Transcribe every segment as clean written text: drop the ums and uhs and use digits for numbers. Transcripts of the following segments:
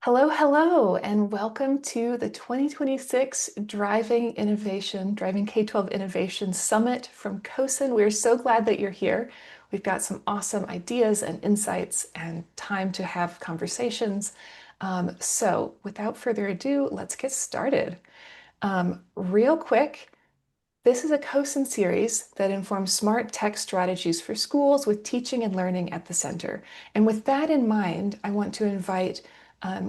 Hello, hello, and welcome to the 2026 Driving K-12 Innovation Summit from CoSN. We're so glad that you're here. We've got some awesome ideas and insights and time to have conversations. So without further ado, let's get started. Real quick, this is a CoSN series that informs smart tech strategies for schools with teaching and learning at the center. And with that in mind, I want to invite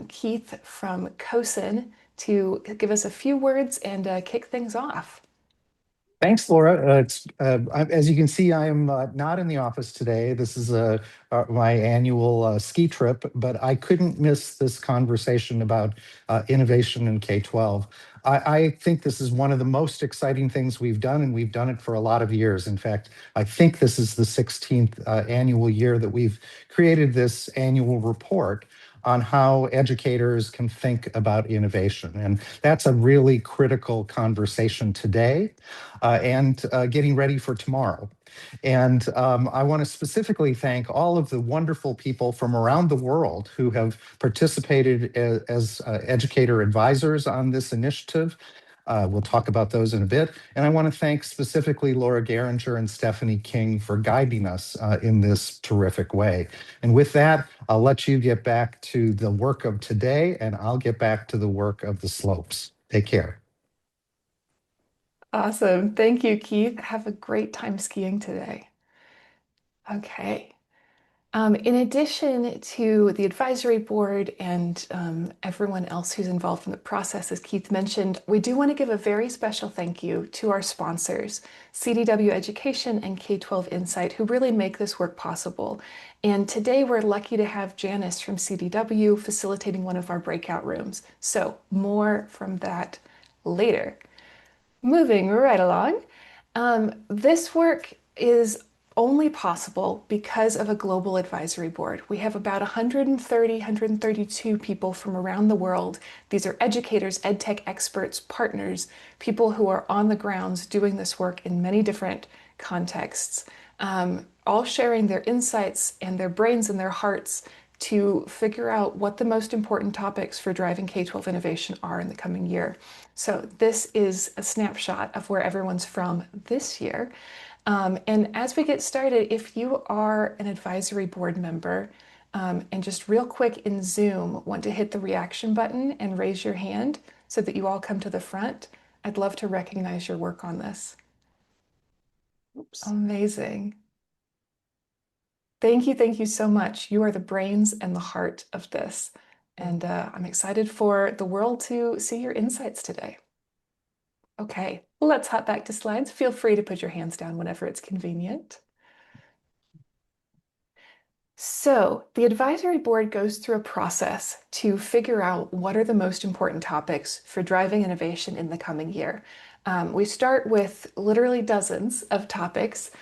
Keith from CoSN to give us a few words and kick things off. Thanks, Laura. As you can see, I am not in the office today. This is my annual ski trip, but I couldn't miss this conversation about innovation in K-12. I think this is one of the most exciting things we've done, and we've done it for a lot of years. In fact, I think this is the 16th annual year that we've created this annual report on how educators can think about innovation. And that's a really critical conversation today and getting ready for tomorrow. And I want to specifically thank all of the wonderful people from around the world who have participated as educator advisors on this initiative. We'll talk about those in a bit. And I want to thank specifically Laura Geringer and Stephanie King for guiding us in this terrific way. And with that, I'll let you get back to the work of today, and I'll get back to the work of the slopes. Take care. Awesome. Thank you, Keith. Have a great time skiing today. Okay. In addition to the advisory board and everyone else who's involved in the process, as Keith mentioned, we do want to give a very special thank you to our sponsors, CDW Education and K-12 Insight, who really make this work possible. And today we're lucky to have Janice from CDW facilitating one of our breakout rooms. So more from that later. Moving right along, this work is only possible because of a global advisory board. We have about 132 people from around the world. These are educators, ed tech experts, partners, people who are on the grounds doing this work in many different contexts, all sharing their insights and their brains and their hearts to figure out what the most important topics for driving K-12 innovation are in the coming year. So this is a snapshot of where everyone's from this year. And as we get started, if you are an advisory board member, and just real quick in Zoom, want to hit the reaction button and raise your hand so that you all come to the front, I'd love to recognize your work on this. Oops. Amazing. Thank you so much. You are the brains and the heart of this. And I'm excited for the world to see your insights today. Okay, let's hop back to slides. Feel free to put your hands down whenever it's convenient. So the advisory board goes through a process to figure out what are the most important topics for driving innovation in the coming year. We start with literally dozens of topics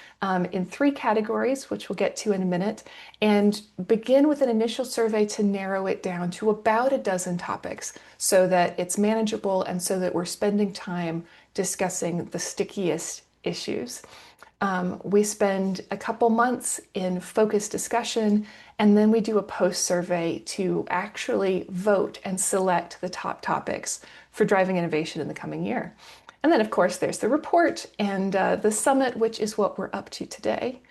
in three categories, which we'll get to in a minute, and begin with an initial survey to narrow it down to about a dozen topics so that it's manageable and so that we're spending time discussing the stickiest issues. We spend a couple months in focused discussion, and then we do a post survey to actually vote and select the top topics for driving innovation in the coming year. And then, of course, there's the report and the summit, which is what we're up to today.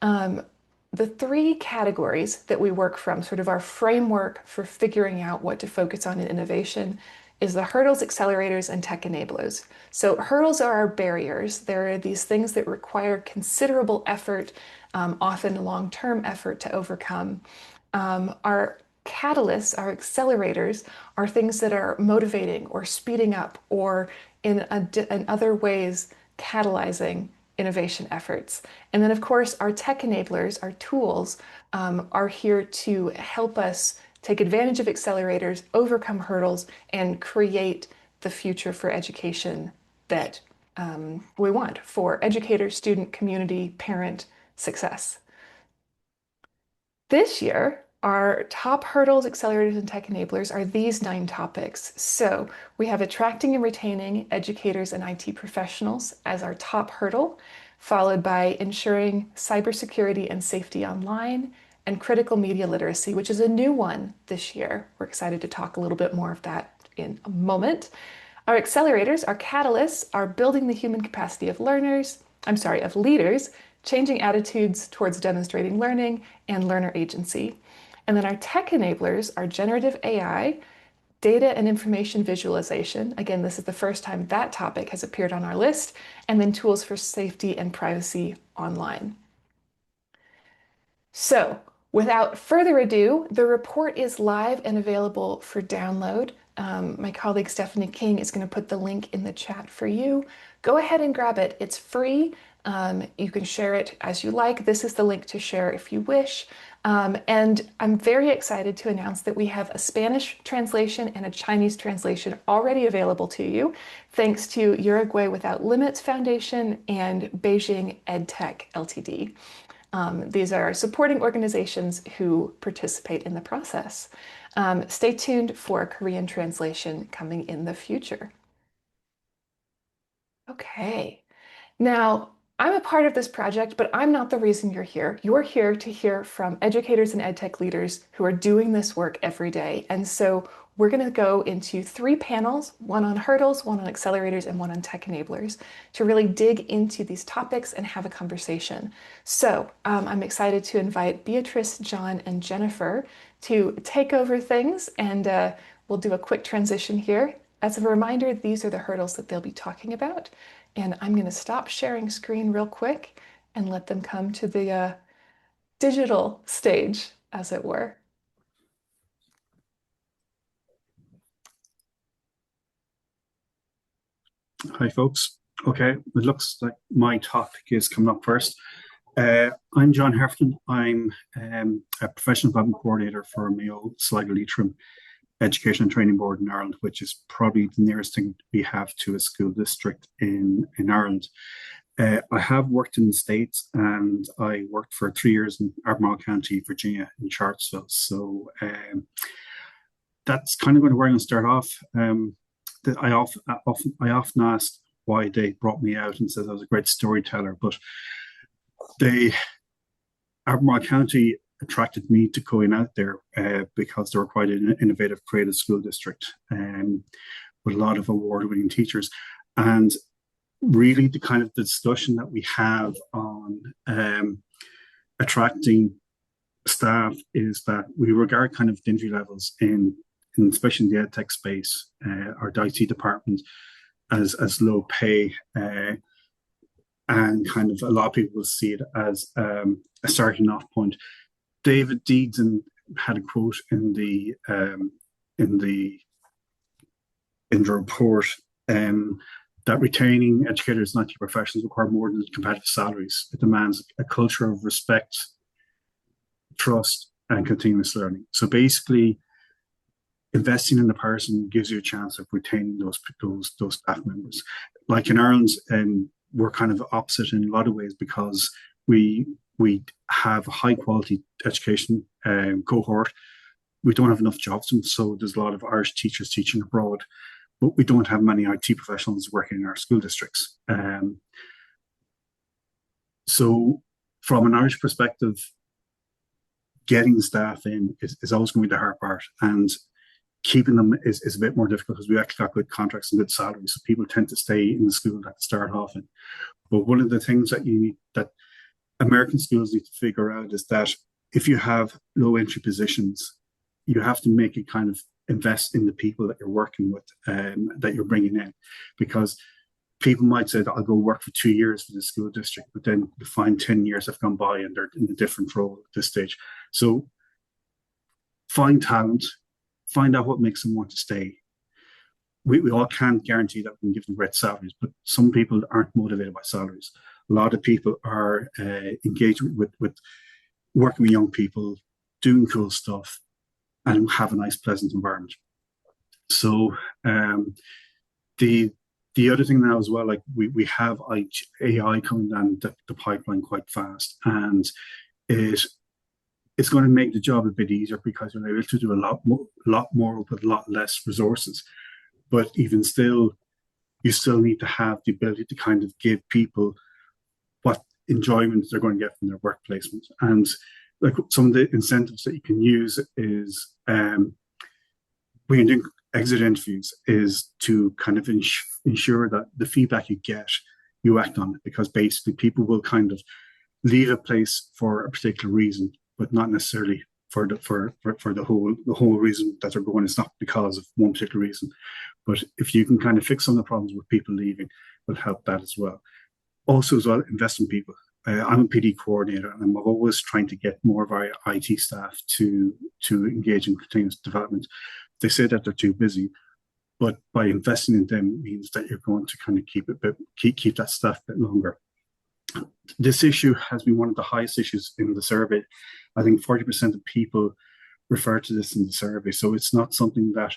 The three categories that we work from, sort of our framework for figuring out what to focus on in innovation, is the hurdles, accelerators, and tech enablers. So hurdles are our barriers. There are these things that require considerable effort, often long-term effort to overcome. Our catalysts, our accelerators, are things that are motivating or speeding up or in other ways catalyzing innovation efforts. And then, of course, our tech enablers, our tools, are here to help us take advantage of accelerators, overcome hurdles, and create the future for education that we want for educator, student, community, parent success. This year, our top hurdles, accelerators, and tech enablers are these 9 topics. So we have attracting and retaining educators and IT professionals as our top hurdle, followed by ensuring cybersecurity and safety online, and critical media literacy, which is a new one this year. We're excited to talk a little bit more of that in a moment. Our accelerators, our catalysts, are building the human capacity of of leaders, changing attitudes towards demonstrating learning and learner agency. And then our tech enablers are generative AI, data and information visualization. Again, this is the first time that topic has appeared on our list, and then tools for safety and privacy online. So, without further ado, the report is live and available for download. My colleague Stephanie King is going to put the link in the chat for you. Go ahead and grab it. It's free. You can share it as you like. This is the link to share if you wish. And I'm very excited to announce that we have a Spanish translation and a Chinese translation already available to you, thanks to Uruguay Without Limits Foundation and Beijing EdTech Ltd. These are supporting organizations who participate in the process. Stay tuned for a Korean translation coming in the future. Okay. Now, I'm a part of this project, but I'm not the reason you're here. You're here to hear from educators and edtech leaders who are doing this work every day. And so we're going to go into 3 panels, one on hurdles, one on accelerators, and one on tech enablers, to really dig into these topics and have a conversation. So I'm excited to invite Beatrice, John, and Jennifer to take over things, and we'll do a quick transition here. As a reminder, these are the hurdles that they'll be talking about. And I'm going to stop sharing screen real quick and let them come to the digital stage, as it were. Hi, folks. Okay, it looks like my topic is coming up first. I'm John Heffernan. I'm a professional development coordinator for Mayo Sligo Leitrim Education and Training Board in Ireland, which is probably the nearest thing we have to a school district in Ireland. I have worked in the States, and I worked for 3 years in Albemarle County, Virginia, in Charlottesville. So that's kind of where I'm going to start off. I often ask why they brought me out and said I was a great storyteller, but Albemarle County attracted me to going out there because they were quite an innovative, creative school district with a lot of award-winning teachers. And really the kind of discussion that we have on attracting staff is that we regard kind of the entry levels in especially in the ed tech space, or the IT department, as low pay, and kind of a lot of people will see it as a starting off point. David Deedson had a quote in the report that retaining educators in IT professionals require more than competitive salaries. It demands a culture of respect, trust, and continuous learning. So basically, investing in the person gives you a chance of retaining those staff members. Like in Ireland, we're kind of opposite in a lot of ways because we have a high quality education cohort. We don't have enough jobs, so there's a lot of Irish teachers teaching abroad, but we don't have many IT professionals working in our school districts. So from an Irish perspective, getting staff in is always going to be the hard part, and keeping them is a bit more difficult because we actually got good contracts and good salaries. So people tend to stay in the school that start off in. But one of the things that American schools need to figure out is that if you have low entry positions, you have to make it kind of invest in the people that you're working with, that you're bringing in, because people might say that I'll go work for 2 years for the school district, but then you find 10 years have gone by and they're in a different role at this stage. So find talent, find out what makes them want to stay. We all can't guarantee that we can give them great salaries, but some people aren't motivated by salaries. A lot of people are engaged with working with young people, doing cool stuff, and have a nice, pleasant environment. So the other thing now as well, like we have AI coming down the pipeline quite fast, and it's going to make the job a bit easier because you're able to do a lot more with a lot less resources. But even still, you still need to have the ability to kind of give people what enjoyment they're going to get from their work placement. And like some of the incentives that you can use is when you're doing exit interviews is to kind of ensure that the feedback you get, you act on it, because basically people will kind of leave a place for a particular reason, but not necessarily for the whole reason that they're going. It's not because of one particular reason. But if you can kind of fix some of the problems with people leaving, will help that as well. Also, as well, invest in people. I'm a PD coordinator, and I'm always trying to get more of our IT staff to engage in continuous development. They say that they're too busy, but by investing in them means that you're going to kind of keep that staff a bit longer. This issue has been one of the highest issues in the survey. I think 40% of people refer to this in the survey. So it's not something that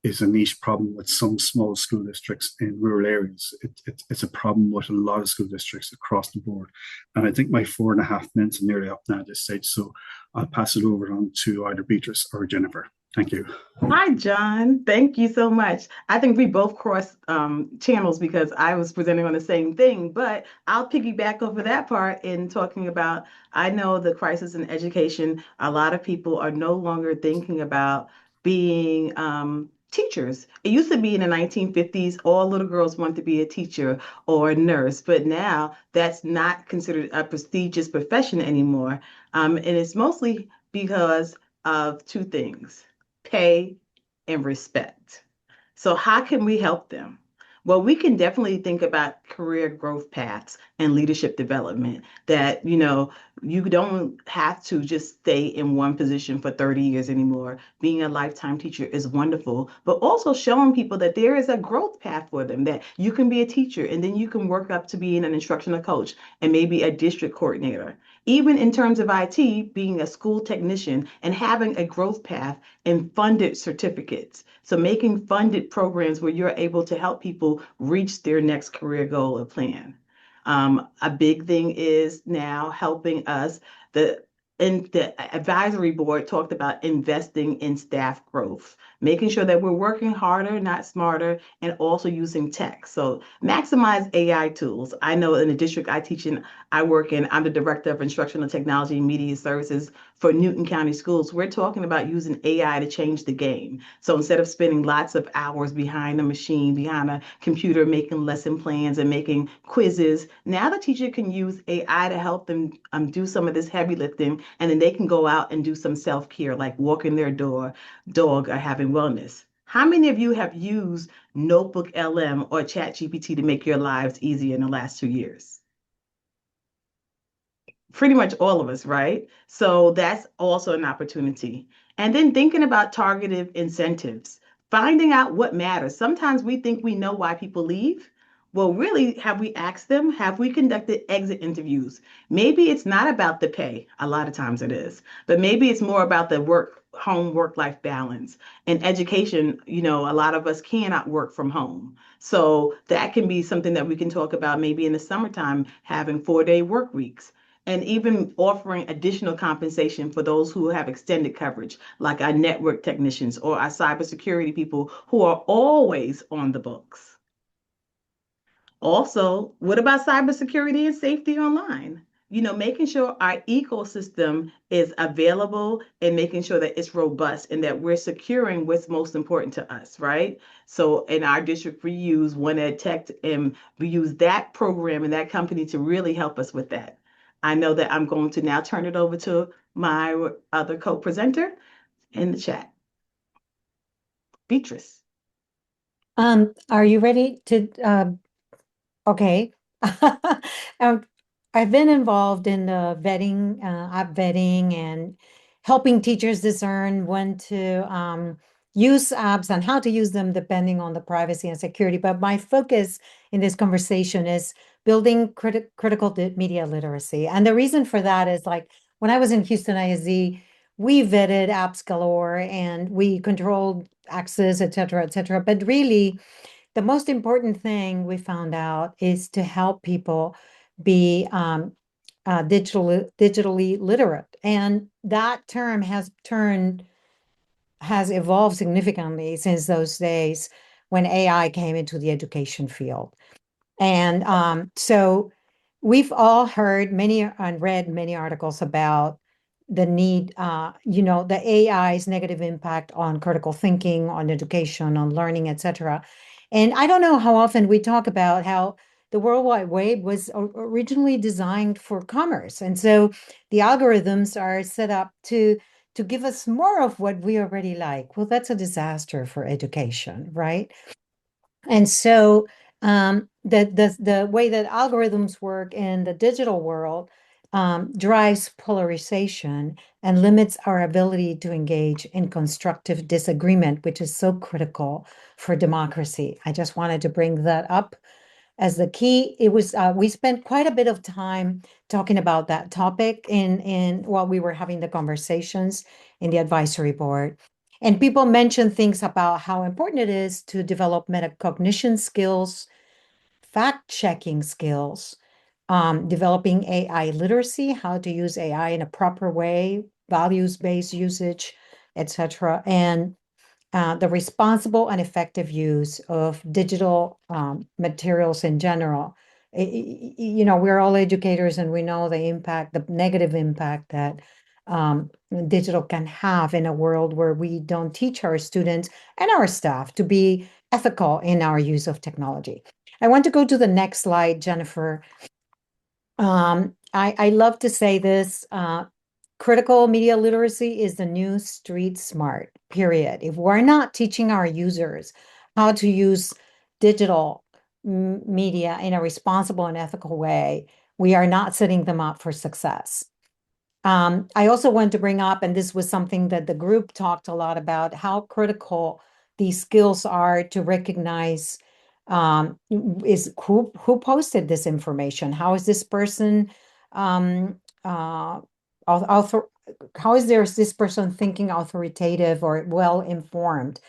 is a niche problem with some small school districts in rural areas. It's a problem with a lot of school districts across the board. And I think my 4.5 minutes are nearly up now at this stage. So I'll pass it over on to either Beatrice or Jennifer. Thank you. Hi, John. Thank you so much. I think we both crossed channels because I was presenting on the same thing, but I'll piggyback over that part in talking about, I know the crisis in education, a lot of people are no longer thinking about being teachers. It used to be in the 1950s, all little girls wanted to be a teacher or a nurse, but now that's not considered a prestigious profession anymore. And it's mostly because of two things: pay, and respect. So, how can we help them? Well, we can definitely think about career growth paths and leadership development that, you don't have to just stay in one position for 30 years anymore. Being a lifetime teacher is wonderful, but also showing people that there is a growth path for them, that you can be a teacher and then you can work up to being an instructional coach and maybe a district coordinator. Even in terms of IT, being a school technician and having a growth path and funded certificates. So making funded programs where you're able to help people reach their next career goal or plan. A big thing is now helping us. The advisory board talked about investing in staff growth, making sure that we're working harder, not smarter, and also using tech. So maximize AI tools. I know in the district I work in, I'm the director of instructional technology and media services for Newton County Schools. We're talking about using AI to change the game. So instead of spending lots of hours behind a machine, behind a computer, making lesson plans and making quizzes, now the teacher can use AI to help them do some of this heavy lifting, and then they can go out and do some self-care, like walking their dog or having wellness. How many of you have used Notebook LM or ChatGPT to make your lives easier in the last 2 years? Pretty much all of us, right? So that's also an opportunity. And then thinking about targeted incentives, finding out what matters. Sometimes we think we know why people leave. Well, really, have we asked them? Have we conducted exit interviews? Maybe it's not about the pay. A lot of times it is, but maybe it's more about the work life balance and education. A lot of us cannot work from home. So that can be something that we can talk about maybe in the summertime, having 4-day work weeks and even offering additional compensation for those who have extended coverage, like our network technicians or our cybersecurity people who are always on the books. Also, what about cybersecurity and safety online? Making sure our ecosystem is available and making sure that it's robust and that we're securing what's most important to us, right? So in our district, we use One Ed Tech, and we use that program and that company to really help us with that. I know that I'm going to now turn it over to my other co-presenter in the chat, Beatrice. Are you ready to okay. Um, I've been involved in the vetting, app vetting, and helping teachers discern when to use apps and how to use them depending on the privacy and security. But my focus in this conversation is building critical media literacy. And the reason for that is, like, when I was in Houston ISD, we vetted apps galore and we controlled access, et cetera, et cetera. But really, the most important thing we found out is to help people be digitally literate. And that term has evolved significantly since those days when AI came into the education field. And so we've all heard many and read many articles about the need, the AI's negative impact on critical thinking, on education, on learning, etc. And I don't know how often we talk about how the World Wide Web was originally designed for commerce. And so the algorithms are set up to give us more of what we already like. Well, that's a disaster for education, right? And so the way that algorithms work in the digital world drives polarization and limits our ability to engage in constructive disagreement, which is so critical for democracy. I just wanted to bring that up as the key. It was we spent quite a bit of time talking about that topic in while we were having the conversations in the advisory board. And people mentioned things about how important it is to develop metacognition skills, fact-checking skills, developing AI literacy, how to use AI in a proper way, values-based usage, etc. And the responsible and effective use of digital materials in general. We're all educators and we know the negative impact that digital can have in a world where we don't teach our students and our staff to be ethical in our use of technology. I want to go to the next slide, Jennifer. I love to say this. Critical media literacy is the new street smart, period. If we're not teaching our users how to use digital media in a responsible and ethical way, we are not setting them up for success. I also want to bring up, and this was something that the group talked a lot about, how critical these skills are to recognize is who posted this information? How is this person author, how is this person thinking authoritative or well informed?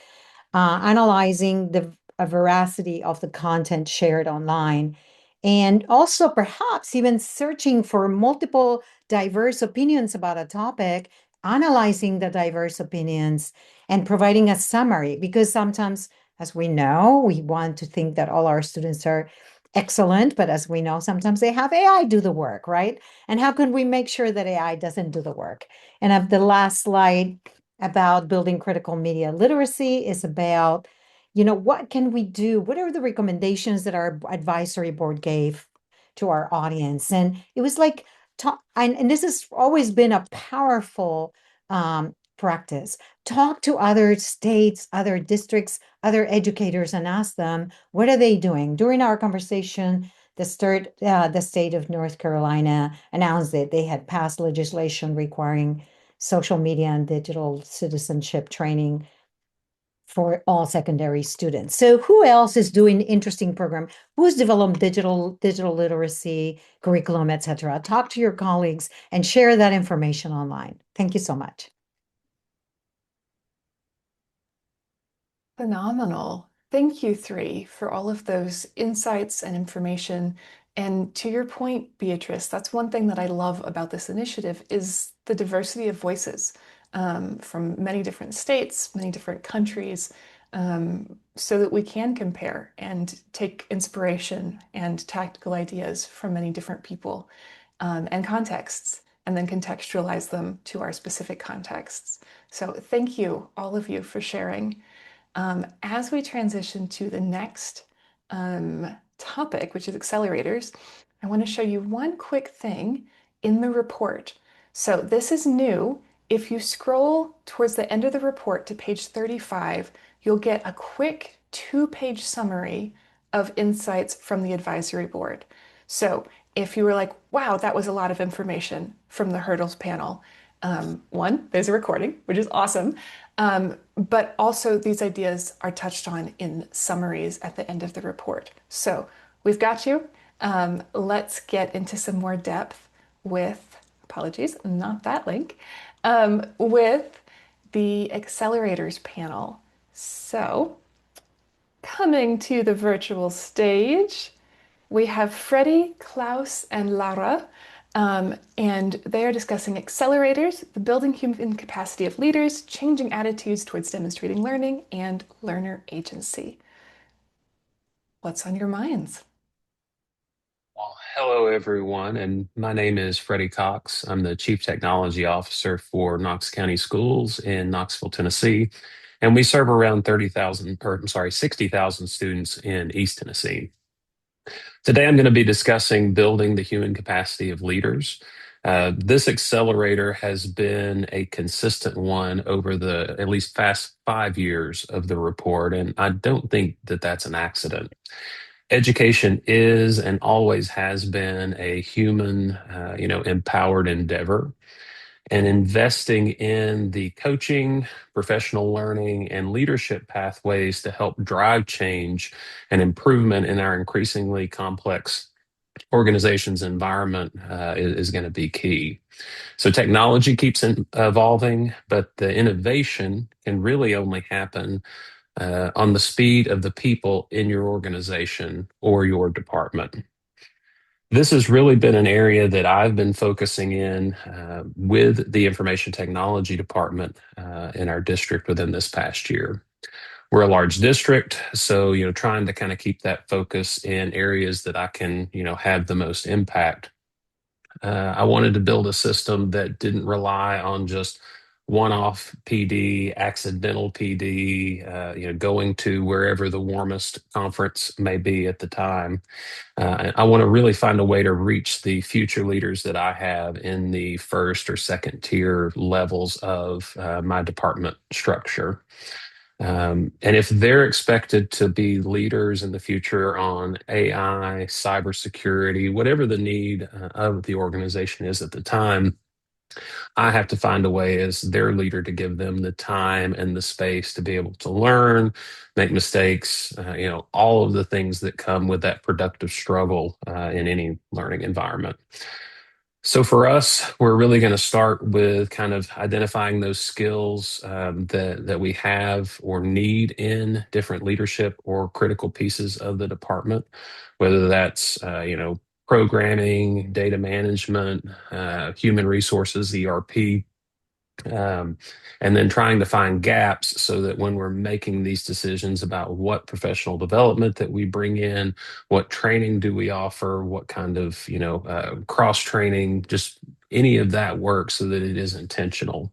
Analyzing the veracity of the content shared online, and also perhaps even searching for multiple diverse opinions about a topic, analyzing the diverse opinions and providing a summary, because sometimes, as we know, we want to think that all our students are excellent, but as we know, sometimes they have AI do the work, right? And how can we make sure that AI doesn't do the work? And of the last slide about building critical media literacy is about, what can we do? What are the recommendations that our advisory board gave to our audience? And it was like, and this has always been a powerful practice. Talk to other states, other districts, other educators, and ask them, what are they doing? During our conversation, the state of North Carolina announced that they had passed legislation requiring social media and digital citizenship training for all secondary students. So who else is doing interesting program? Who's developed digital literacy curriculum, etc.? Talk to your colleagues and share that information online. Thank you so much. Phenomenal. Thank you three for all of those insights and information. And to your point, Beatrice, that's one thing that I love about this initiative is the diversity of voices from many different states, many different countries, so that we can compare and take inspiration and tactical ideas from many different people and contexts, and then contextualize them to our specific contexts. So thank you, all of you, for sharing. As we transition to the next topic, which is accelerators, I want to show you one quick thing in the report. So this is new. If you scroll towards the end of the report to page 35, you'll get a quick 2-page summary of insights from the advisory board. So if you were like, wow, that was a lot of information from the hurdles panel, one, there's a recording, which is awesome. But also these ideas are touched on in summaries at the end of the report. So we've got you. Let's get into some more depth with, apologies, not that link, with the accelerators panel. So coming to the virtual stage, we have Freddie, Klaus, and Laura, and they are discussing accelerators, the building human capacity of leaders, changing attitudes towards demonstrating learning, and learner agency. What's on your minds? Well, Hello, everyone, and my name is Freddie Cox. I'm the Chief Technology Officer for Knox County Schools in Knoxville, Tennessee, and we serve around 60,000 students in East Tennessee. Today, I'm going to be discussing building the human capacity of leaders. This accelerator has been a consistent one over the at least past 5 years of the report, and I don't think that that's an accident. Education is and always has been a human, empowered endeavor. And investing in the coaching, professional learning, and leadership pathways to help drive change and improvement in our increasingly complex organization's environment is going to be key. So technology keeps evolving, but the innovation can really only happen on the speed of the people in your organization or your department. This has really been an area that I've been focusing in with the information technology department in our district within this past year. We're a large district, so trying to kind of keep that focus in areas that I can have the most impact. I wanted to build a system that didn't rely on just one-off PD, accidental PD, going to wherever the warmest conference may be at the time. And I want to really find a way to reach the future leaders that I have in the first or second tier levels of my department structure. And if they're expected to be leaders in the future on AI, cybersecurity, whatever the need of the organization is at the time, I have to find a way as their leader to give them the time and the space to be able to learn, make mistakes, all of the things that come with that productive struggle in any learning environment. So for us, we're really going to start with kind of identifying those skills that we have or need in different leadership or critical pieces of the department, whether that's programming, data management, human resources, ERP, um, and then trying to find gaps so that when we're making these decisions about what professional development that we bring in, what training do we offer, what kind of cross training, just any of that work so that it is intentional.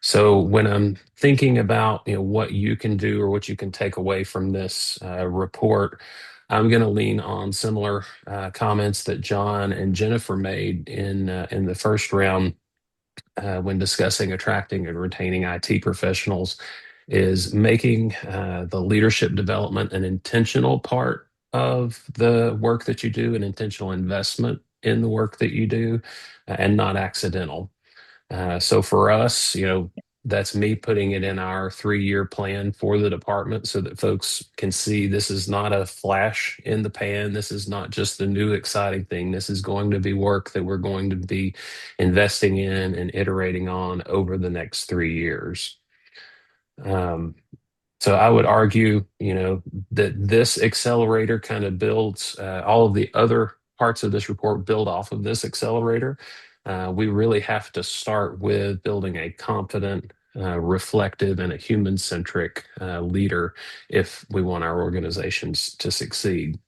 So when I'm thinking about what you can do or what you can take away from this report, I'm going to lean on similar comments that John and Jennifer made in the first round when discussing attracting and retaining IT professionals is making the leadership development an intentional part of the work that you do, an intentional investment in the work that you do, and not accidental. So for us, that's me putting it in our 3-year plan for the department so that folks can see this is not a flash in the pan. This is not just the new exciting thing. This is going to be work that we're going to be investing in and iterating on over the next 3 years. Um, so I would argue, that this accelerator kind of builds all of the other parts of this report build off of this accelerator. We really have to start with building a confident, reflective, and a human-centric leader if we want our organizations to succeed.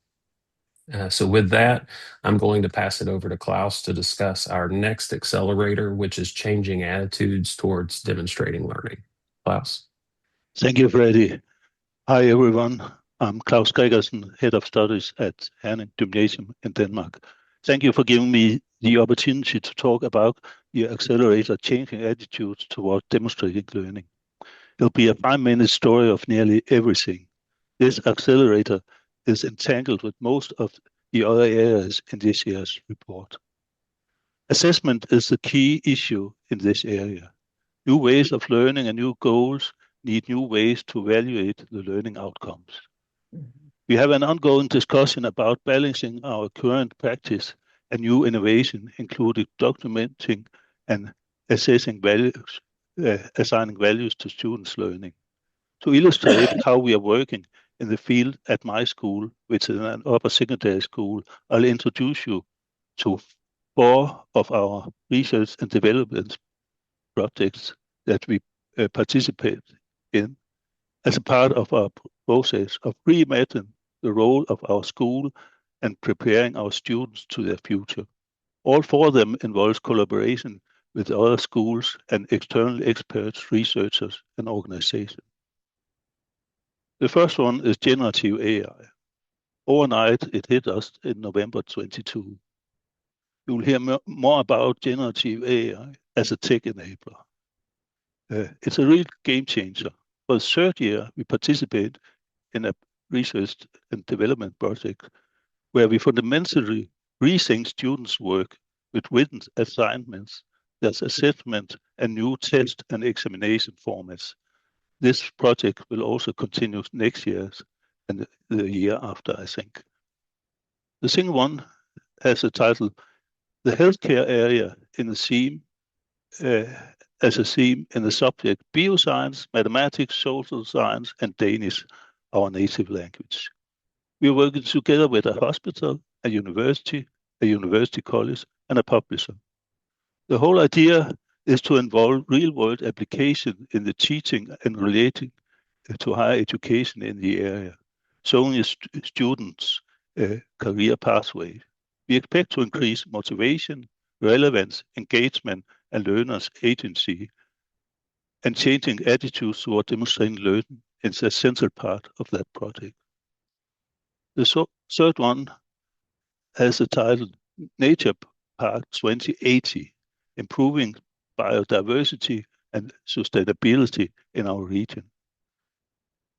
So with that, I'm going to pass it over to Klaus to discuss our next accelerator, which is changing attitudes towards demonstrating learning. Klaus. Thank you, Freddie. Hi, everyone. I'm Claus Gregersen, Head of Studies at Herning Gymnasium in Denmark. Thank you for giving me the opportunity to talk about the accelerator changing attitudes toward demonstrating learning. It'll be a 5-minute story of nearly everything. This accelerator is entangled with most of the other areas in this year's report. Assessment is the key issue in this area. New ways of learning and new goals need new ways to evaluate the learning outcomes. We have an ongoing discussion about balancing our current practice and new innovation, including documenting and assessing values, assigning values to students' learning. To illustrate how we are working in the field at my school, which is an upper secondary school, I'll introduce you to 4 of our research and development projects that we participate in as a part of our process of reimagining the role of our school and preparing our students to their future. All four of them involves collaboration with other schools and external experts, researchers, and organizations. The first one is generative AI. Overnight, it hit us in November 22. You will hear more about generative AI as a tech enabler. It's a real game changer. For the third year, we participate in a research and development project where we fundamentally rethink students' work with written assignments, there's assessment, and new test and examination formats. This project will also continue next year and the year after, I think. The second one has a title, The Healthcare Area in the Theme, as a theme in the subject Bioscience, Mathematics, Social Science, and Danish, our native language. We are working together with a hospital, a university college, and a publisher. The whole idea is to involve real-world application in the teaching and relating to higher education in the area, showing students a career pathway. We expect to increase motivation, relevance, engagement, and learners' agency, and changing attitudes toward demonstrating learning is a central part of that project. The third one has the title Nature Park 2080, Improving Biodiversity and Sustainability in our region.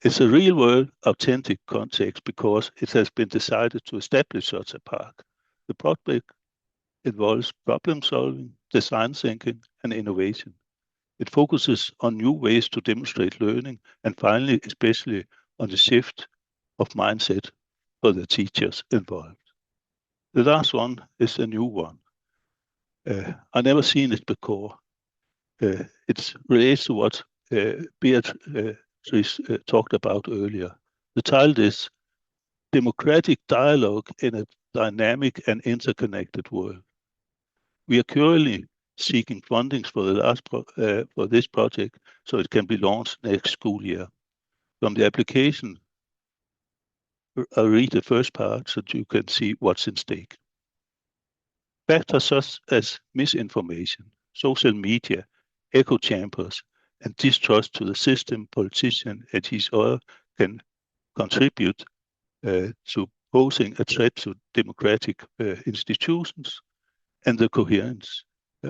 It's a real-world, authentic context because it has been decided to establish such a park. The project involves problem-solving, design thinking, and innovation. It focuses on new ways to demonstrate learning and finally, especially on the shift of mindset for the teachers involved. The last one is a new one. I never seen it before. It relates to what Beatrice talked about earlier. The title is Democratic Dialogue in a Dynamic and Interconnected World. We are currently seeking fundings for for this project so it can be launched next school year. From the application, I'll read the first part so you can see what's in stake. Factors such as misinformation, social media, echo chambers, and distrust to the system, politician, and each other can contribute to posing a threat to democratic institutions and the coherence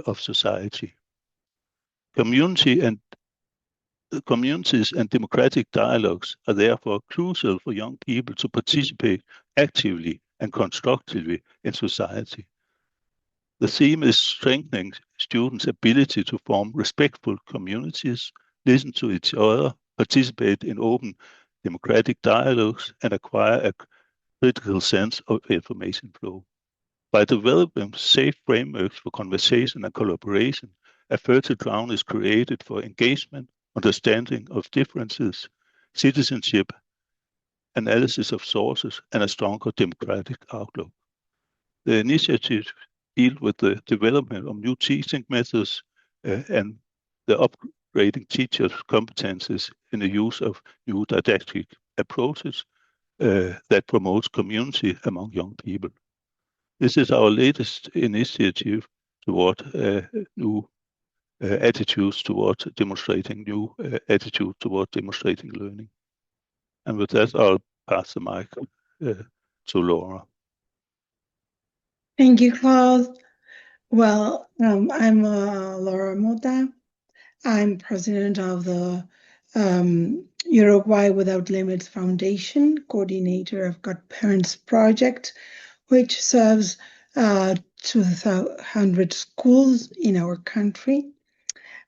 of society. Communities and democratic dialogues are therefore crucial for young people to participate actively and constructively in society. The theme is strengthening students' ability to form respectful communities, listen to each other, participate in open democratic dialogues, and acquire a critical sense of information flow. By developing safe frameworks for conversation and collaboration, a fertile ground is created for engagement, understanding of differences, citizenship, analysis of sources, and a stronger democratic outlook. The initiative deal with the development of new teaching methods and the upgrading teachers' competences in the use of new didactic approaches that promotes community among young people. This is our latest initiative toward new attitudes toward demonstrating learning. And with that, I'll pass the mic to Laura. Thank you, Klaus. Well, I'm Laura Mota. I'm president of the Uruguay Without Limits Foundation, coordinator of Godparents Project, which serves 200 schools in our country.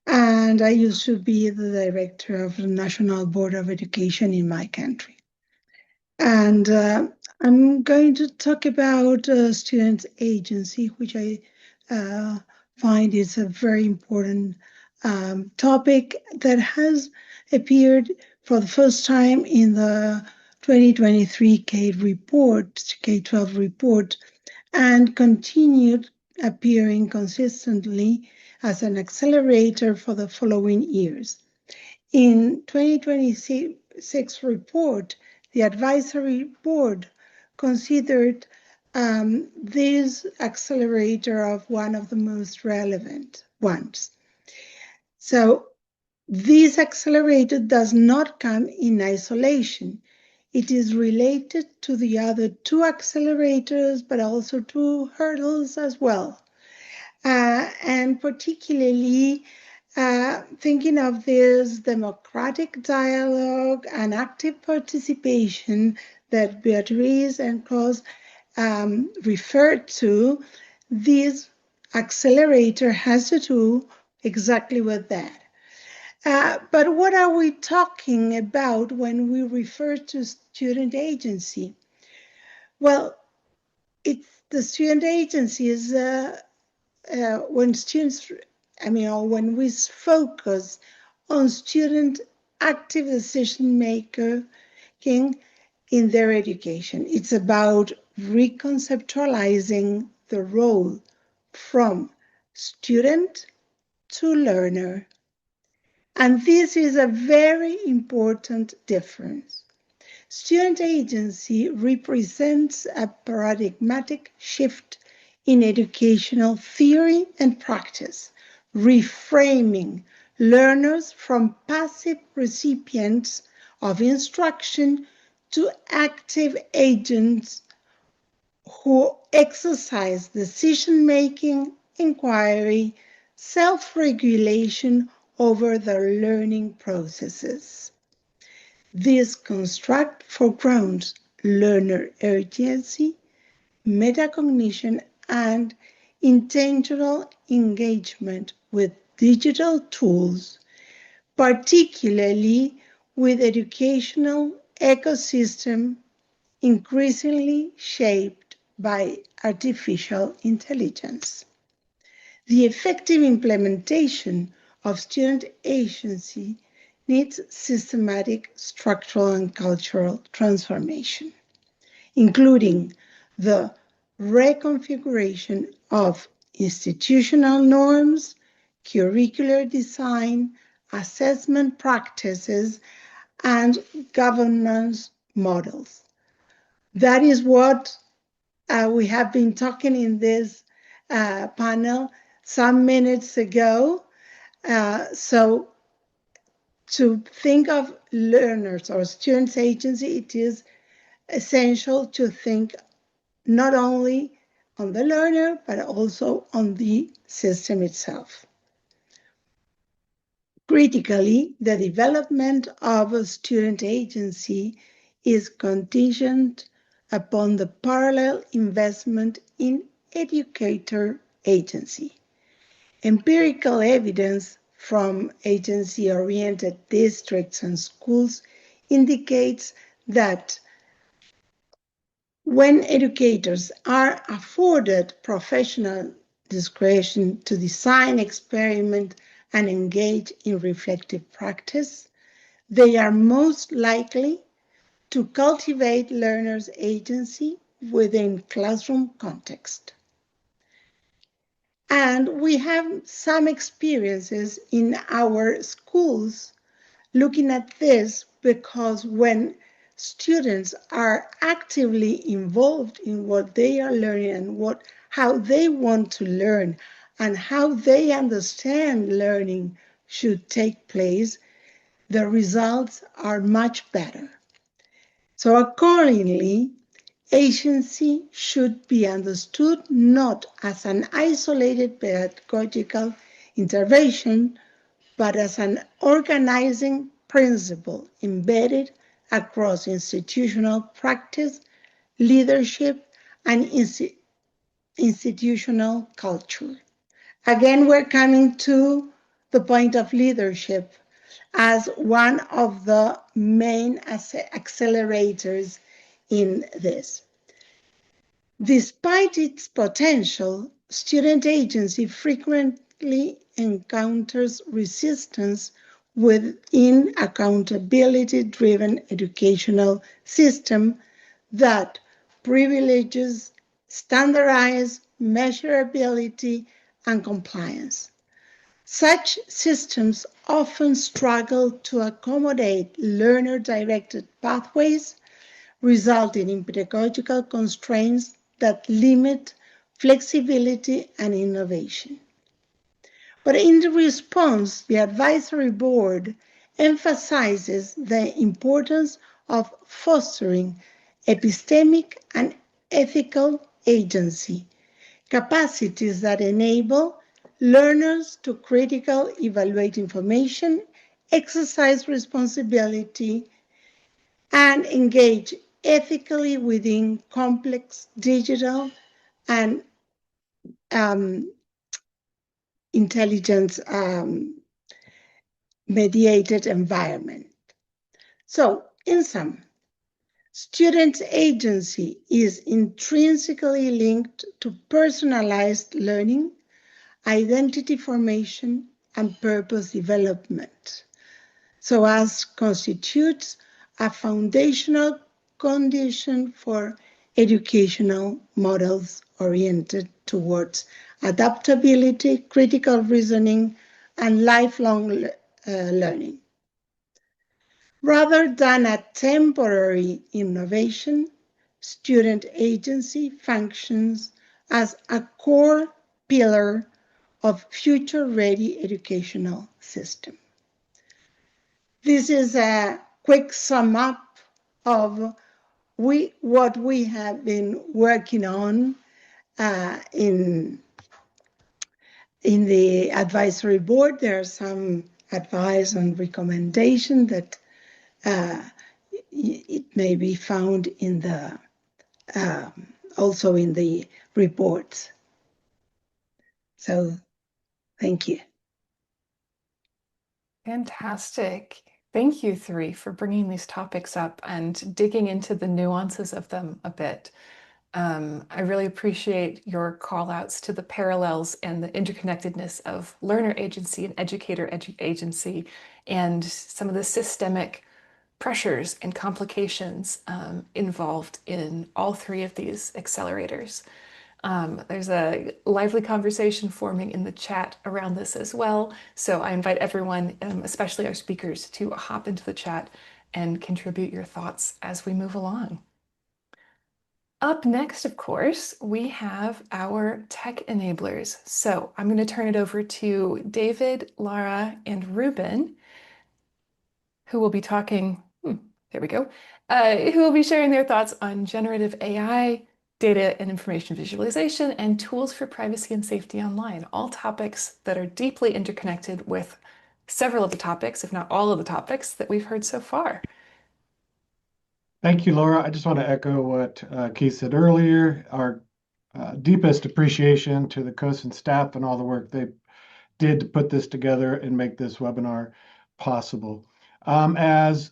And I used to be the director of the National Board of Education in my country. And I'm going to talk about student agency, which I find is a very important topic that has appeared for the first time in the 2023 K-12 report, and continued appearing consistently as an accelerator for the following years. In 2026 report, the advisory board considered this accelerator of one of the most relevant ones. So this accelerator does not come in isolation. It is related to the other two accelerators, but also to hurdles as well. And particularly thinking of this democratic dialogue and active participation that Beatriz and Klaus referred to, this accelerator has to do exactly with that. But what are we talking about when we refer to student agency? Well, the student agency is when students, when we focus on student active decision making in their education. It's about reconceptualizing the role from student to learner. And this is a very important difference. Student agency represents a paradigmatic shift in educational theory and practice, reframing learners from passive recipients of instruction to active agents who exercise decision-making, inquiry, self-regulation over their learning processes. This construct foregrounds learner urgency, metacognition, and intentional engagement with digital tools, particularly with educational ecosystem increasingly shaped by artificial intelligence. The effective implementation of student agency needs systematic structural and cultural transformation, including the reconfiguration of institutional norms, curricular design, assessment practices, and governance models. That is what we have been talking in this panel some minutes ago. So to think of learners or students' agency, it is essential to think not only on the learner, but also on the system itself. Critically, the development of a student agency is contingent upon the parallel investment in educator agency. Empirical evidence from agency-oriented districts and schools indicates that when educators are afforded professional discretion to design, experiment, and engage in reflective practice, they are most likely to cultivate learners' agency within classroom context. And we have some experiences in our schools looking at this, because when students are actively involved in what they are learning and how they want to learn and how they understand learning should take place, the results are much better. So accordingly, agency should be understood not as an isolated pedagogical intervention, but as an organizing principle embedded across institutional practice, leadership, and institutional culture. Again, we're coming to the point of leadership as one of the main accelerators in this. Despite its potential, student agency frequently encounters resistance within accountability-driven educational system that privileges standardized measurability and compliance. Such systems often struggle to accommodate learner-directed pathways, resulting in pedagogical constraints that limit flexibility and innovation. But in the response, the advisory board emphasizes the importance of fostering epistemic and ethical agency, capacities that enable learners to critically evaluate information, exercise responsibility, and engage ethically within complex digital and intelligence mediated environment. So, in sum, student agency is intrinsically linked to personalized learning, identity formation, and purpose development, so as constitutes a foundational condition for educational models oriented towards adaptability, critical reasoning, and lifelong learning. Rather than a temporary innovation, student agency functions as a core pillar of future-ready educational system. This is a quick sum up of what we have been working on in the advisory board. There are some advice and recommendation that it may be found in the also in the reports. So thank you. Fantastic. Thank you three for bringing these topics up and digging into the nuances of them a bit. I really appreciate your call outs to the parallels and the interconnectedness of learner agency and educator agency and some of the systemic pressures and complications involved in all three of these accelerators. There's a lively conversation forming in the chat around this as well. So I invite everyone, especially our speakers, to hop into the chat and contribute your thoughts as we move along. Up next, of course, we have our tech enablers. So I'm going to turn it over to David, Lara, and Ruben, who will be talking, there we go, who will be sharing their thoughts on generative AI, data and information visualization, and tools for privacy and safety online, all topics that are deeply interconnected with several of the topics, if not all of the topics, that we've heard so far. Thank you, Laura. I just want to echo what Keith said earlier. Our deepest appreciation to the CoSN staff and all the work they did to put this together and make this webinar possible. As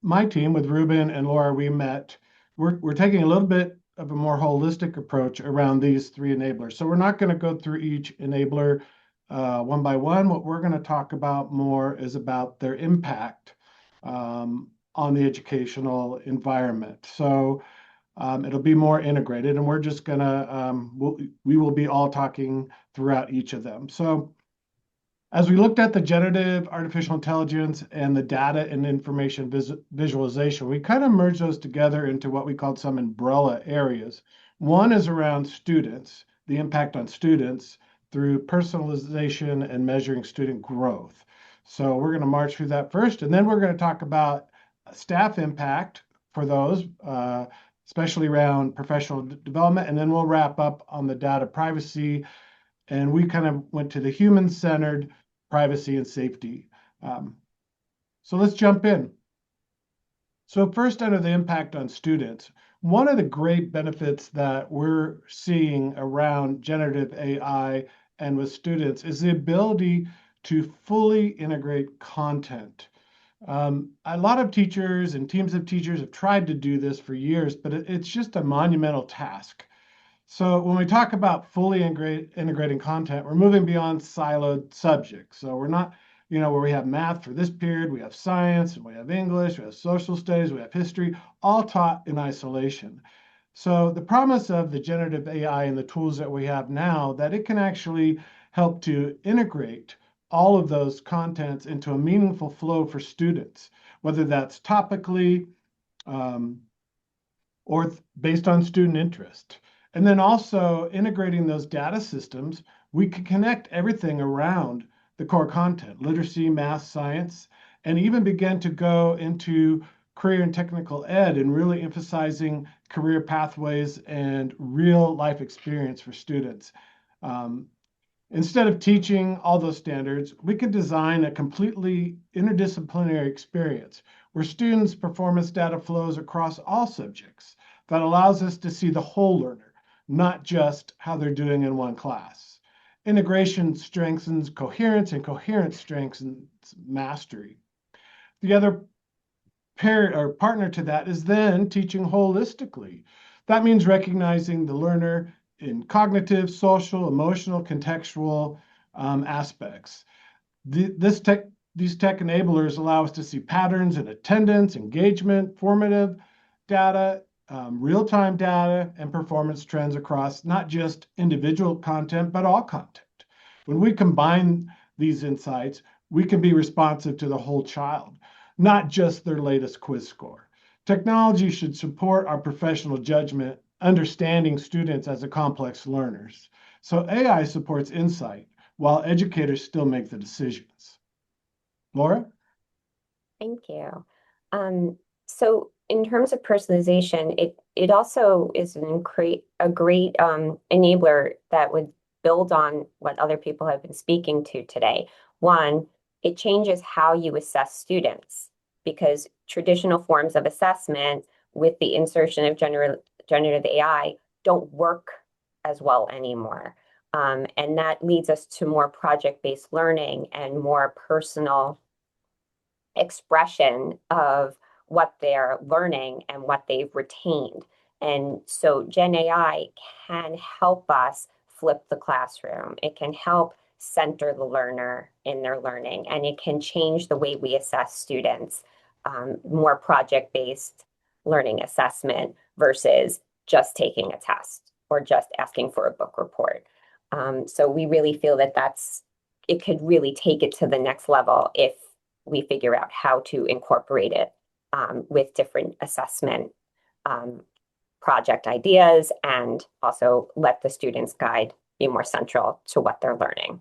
my team with Ruben and Laura, we met, we're taking a little bit of a more holistic approach around these three enablers. So we're not going to go through each enabler one by one. What we're going to talk about more is about their impact on the educational environment. So it'll be more integrated, and we're just gonna, we will be all talking throughout each of them. So as we looked at the generative artificial intelligence and the data and information visualization, we kind of merged those together into what we called some umbrella areas. One is around students, the impact on students through personalization and measuring student growth. So we're going to march through that first, and then we're going to talk about staff impact for those, especially around professional development, and then we'll wrap up on the data privacy. And we kind of went to the human-centered privacy and safety. So let's jump in. So first, under the impact on students, one of the great benefits that we're seeing around generative AI and with students is the ability to fully integrate content. A lot of teachers and teams of teachers have tried to do this for years, but it's just a monumental task. So when we talk about fully integrating content, we're moving beyond siloed subjects. So we're not, where we have math for this period, we have science, and we have English, we have social studies, we have history, all taught in isolation. So the promise of the generative AI and the tools that we have now, that it can actually help to integrate all of those contents into a meaningful flow for students, whether that's topically or based on student interest. And then also integrating those data systems, we can connect everything around the core content, literacy, math, science, and even begin to go into career and technical ed and really emphasizing career pathways and real life experience for students. Instead of teaching all those standards, we could design a completely interdisciplinary experience where students' performance data flows across all subjects that allows us to see the whole learner, not just how they're doing in one class. Integration strengthens coherence, and coherence strengthens mastery. The other pair or partner to that is then teaching holistically. That means recognizing the learner in cognitive, social, emotional, contextual aspects. These tech enablers allow us to see patterns in attendance, engagement, formative data, real-time data, and performance trends across not just individual content, but all content. When we combine these insights, we can be responsive to the whole child, not just their latest quiz score. Technology should support our professional judgment, understanding students as a complex learners. So AI supports insight while educators still make the decisions. Laura? Thank you. So in terms of personalization, it also is a great enabler that would build on what other people have been speaking to today. One, it changes how you assess students because traditional forms of assessment with the insertion of generative AI don't work as well anymore. And that leads us to more project-based learning and more personal expression of what they're learning and what they've retained. And so Gen AI can help us flip the classroom. It can help center the learner in their learning, and it can change the way we assess students, more project-based learning assessment versus just taking a test or just asking for a book report. So we really feel that it could really take it to the next level if we figure out how to incorporate it with different assessment project ideas and also let the students' guide be more central to what they're learning.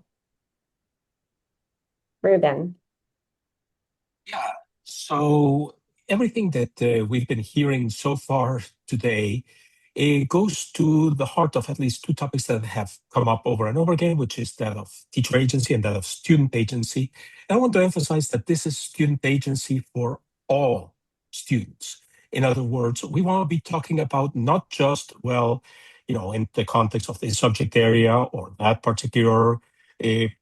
Ruben. Yeah, so everything that we've been hearing so far today, it goes to the heart of at least two topics that have come up over and over again, which is that of teacher agency and that of student agency. And I want to emphasize that this is student agency for all students. In other words, we want to be talking about not just, well, in the context of the subject area or that particular a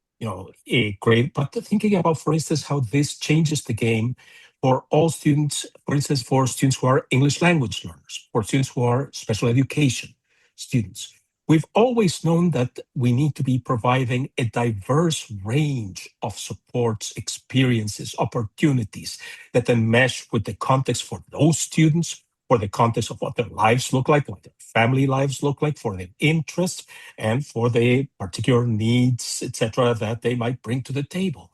grade, but thinking about, for instance, how this changes the game for all students, for instance, for students who are English language learners, for students who are special education students. We've always known that we need to be providing a diverse range of supports, experiences, opportunities that then mesh with the context for those students, for the context of what their lives look like, what their family lives look like, for their interests, and for the particular needs, etc., that they might bring to the table.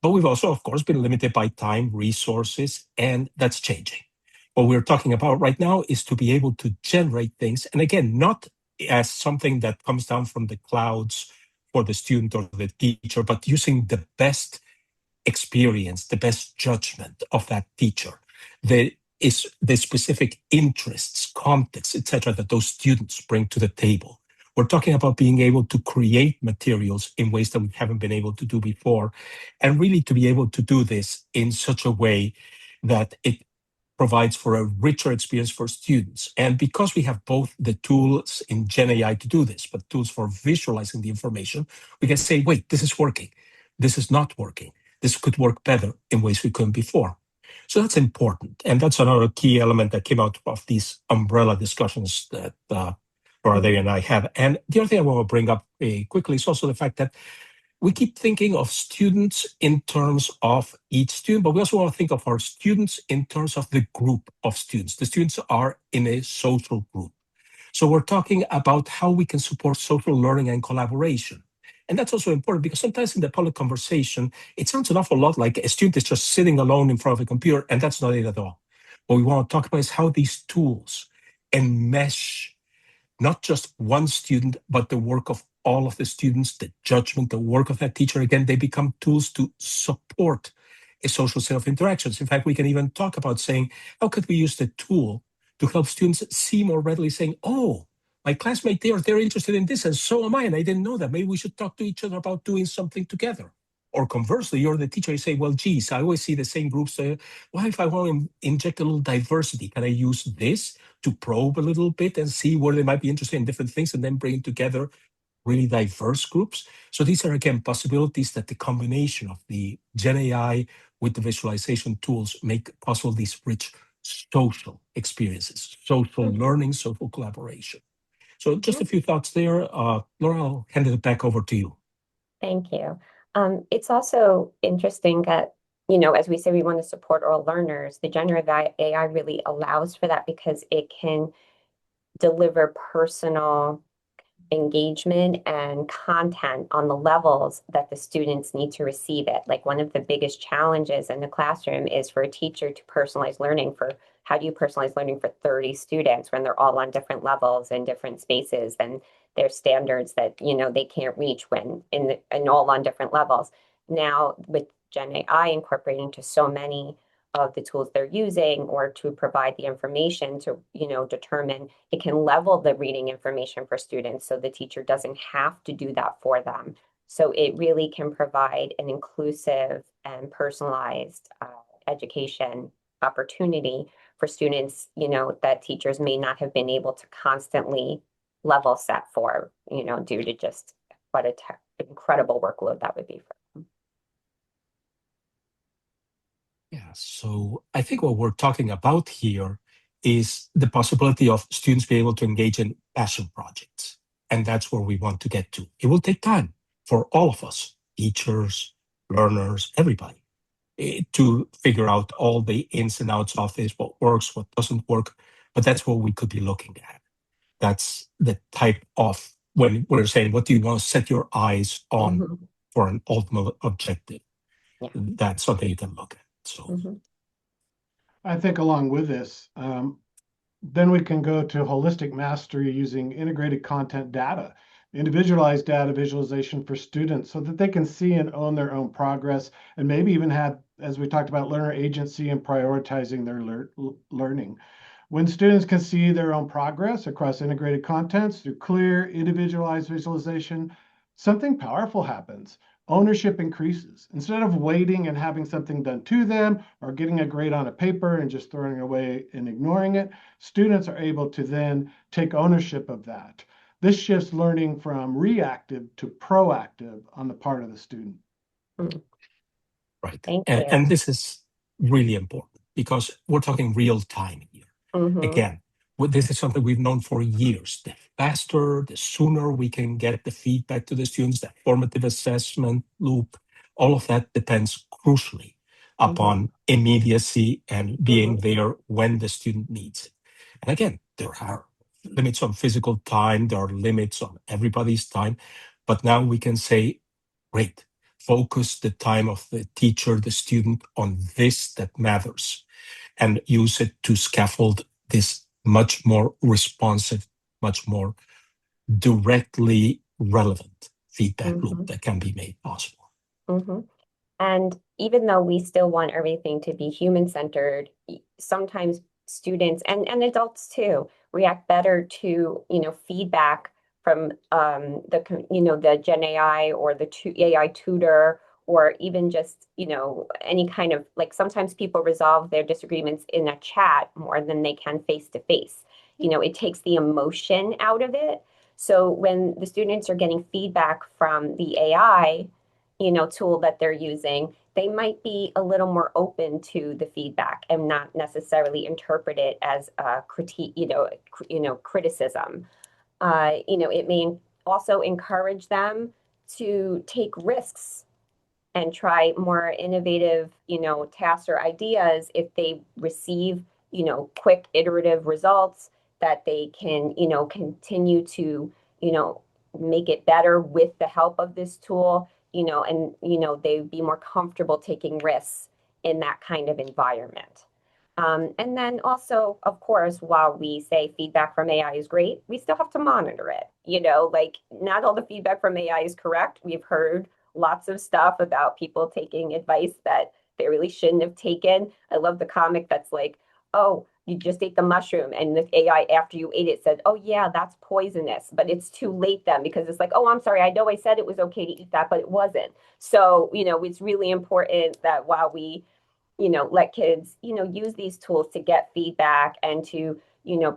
But we've also, of course, been limited by time, resources, and that's changing. What we're talking about right now is to be able to generate things, and again, not as something that comes down from the clouds for the student or the teacher, but using the best experience, the best judgment of that teacher, the specific interests, context, etc., that those students bring to the table. We're talking about being able to create materials in ways that we haven't been able to do before, and really to be able to do this in such a way that it provides for a richer experience for students. And because we have both the tools in Gen AI to do this, but tools for visualizing the information, we can say, wait, this is working. This is not working. This could work better in ways we couldn't before. So that's important. And that's another key element that came out of these umbrella discussions that Laura and I have. And the other thing I want to bring up quickly is also the fact that we keep thinking of students in terms of each student, but we also want to think of our students in terms of the group of students. The students are in a social group. So we're talking about how we can support social learning and collaboration. And that's also important because sometimes in the public conversation, it sounds an awful lot like a student is just sitting alone in front of a computer, and that's not it at all. What we want to talk about is how these tools enmesh not just one student, but the work of all of the students, the judgment, the work of that teacher. Again, they become tools to support a social set of interactions. In fact, we can even talk about saying, how could we use the tool to help students see more readily, saying, oh, my classmate there, they're interested in this, and so am I, and I didn't know that. Maybe we should talk to each other about doing something together. Or conversely, you're the teacher, you say, well, geez, I always see the same groups. What if I want to inject a little diversity? Can I use this to probe a little bit and see where they might be interested in different things and then bring together really diverse groups? So these are, again, possibilities that the combination of the Gen AI with the visualization tools make possible, these rich social experiences, social learning, social collaboration. So just a few thoughts there. Laura, I'll hand it back over to you. Thank you. It's also interesting that, as we say, we want to support all learners. The generative AI really allows for that because it can deliver personal engagement and content on the levels that the students need to receive it. Like one of the biggest challenges in the classroom is for a teacher to personalize learning for how do you personalize learning for 30 students when they're all on different levels and different spaces and there's standards that they can't reach when and all on different levels. Now with Gen AI incorporating into so many of the tools they're using or to provide the information to determine, it can level the reading information for students so the teacher doesn't have to do that for them. So it really can provide an inclusive and personalized education opportunity for students that teachers may not have been able to constantly level set for due to just what a incredible workload that would be for them. Yeah, so I think what we're talking about here is the possibility of students being able to engage in passion projects. And that's where we want to get to. It will take time for all of us, teachers, learners, everybody, to figure out all the ins and outs of this, what works, what doesn't work. But that's what we could be looking at. That's the type of, when we're saying, what do you want to set your eyes on for an ultimate objective? Yeah. That's something you can look at. So. I think along with this, then we can go to holistic mastery using integrated content data, individualized data visualization for students so that they can see and own their own progress and maybe even have, as we talked about, learner agency and prioritizing their learning. When students can see their own progress across integrated contents through clear, individualized visualization, something powerful happens. Ownership increases. Instead of waiting and having something done to them or getting a grade on a paper and just throwing it away and ignoring it, students are able to then take ownership of that. This shifts learning from reactive to proactive on the part of the student. Right. Thank you. And this is really important because we're talking real time here. Again, this is something we've known for years. The faster, the sooner we can get the feedback to the students, the formative assessment loop, all of that depends crucially upon immediacy and being there when the student needs it. And again, there are limits on physical time, there are limits on everybody's time, but now we can say, great, focus the time of the teacher, the student on this that matters and use it to scaffold this much more responsive, much more directly relevant feedback loop that can be made possible. And even though we still want everything to be human-centered, sometimes students and adults too react better to feedback from the Gen AI or the AI tutor or even just any kind of, like, sometimes people resolve their disagreements in a chat more than they can face to face. It takes the emotion out of it. So when the students are getting feedback from the AI tool that they're using, they might be a little more open to the feedback and not necessarily interpret it as a critique, criticism. It may also encourage them to take risks and try more innovative, tasks or ideas if they receive, quick iterative results that they can, continue to, make it better with the help of this tool, and, they'd be more comfortable taking risks in that kind of environment. And then also, of course, while we say feedback from AI is great, we still have to monitor it. Like not all the feedback from AI is correct. We've heard lots of stuff about people taking advice that they really shouldn't have taken. I love the comic that's like, oh, you just ate the mushroom, and the AI after you ate it said, oh yeah, that's poisonous, but it's too late then because it's like, oh, I'm sorry, I know I said it was okay to eat that, but it wasn't. So, it's really important that while we let kids, use these tools to get feedback and to,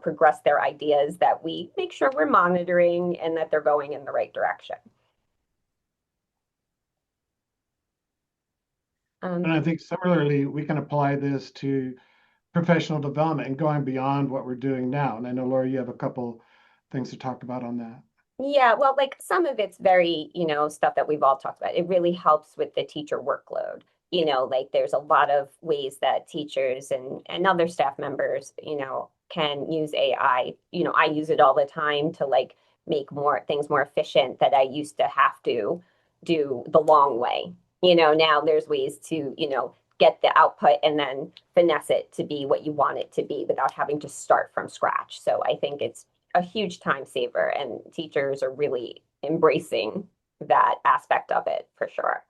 progress their ideas, that we make sure we're monitoring and that they're going in the right direction. And I think similarly, we can apply this to professional development and going beyond what we're doing now. And I know, Laura, you have a couple things to talk about on that. Yeah, well, like some of it's very, stuff that we've all talked about. It really helps with the teacher workload. Like there's a lot of ways that teachers and other staff members, can use AI. I use it all the time to like make more things more efficient that I used to have to do the long way. Now there's ways to, get the output and then finesse it to be what you want it to be without having to start from scratch. So I think it's a huge time saver, and teachers are really embracing that aspect of it for sure.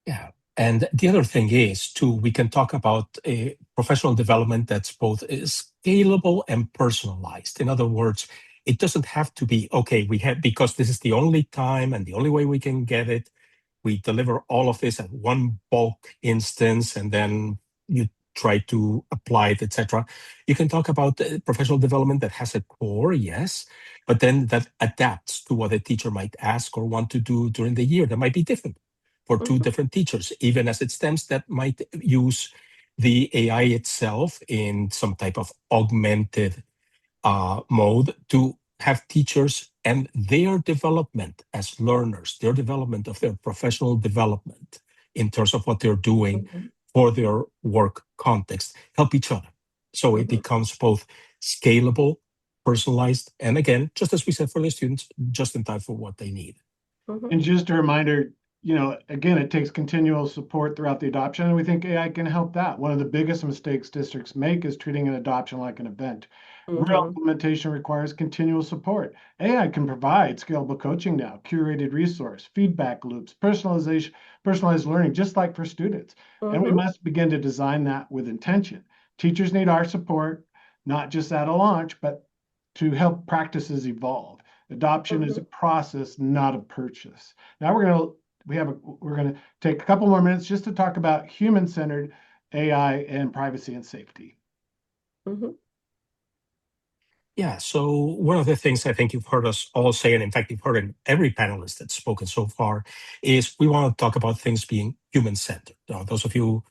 Yeah. And the other thing is, too, we can talk about a professional development that's both scalable and personalized. In other words, it doesn't have to be, okay, because this is the only time and the only way we can get it, we deliver all of this at one bulk instance, and then you try to apply it, etc. You can talk about professional development that has a core, yes, but then that adapts to what a teacher might ask or want to do during the year. That might be different for two different teachers, even as it stems that might use the AI itself in some type of augmented mode to have teachers and their development as learners, their development of their professional development in terms of what they're doing for their work context, help each other. So it becomes both scalable, personalized, and again, just as we said for the students, just in time for what they need. And just a reminder, again, it takes continual support throughout the adoption, and we think AI can help that. One of the biggest mistakes districts make is treating an adoption like an event. Real implementation requires continual support. AI can provide scalable coaching now, curated resource, feedback loops, personalized learning, just like for students. And we must begin to design that with intention. Teachers need our support, not just at a launch, but to help practices evolve. Adoption is a process, not a purchase. Now we're going to take a couple more minutes just to talk about human-centered AI and privacy and safety. Yeah, so one of the things I think you've heard us all say, and in fact, you've heard in every panelist that's spoken so far, is we want to talk about things being human-centered. Now, those of you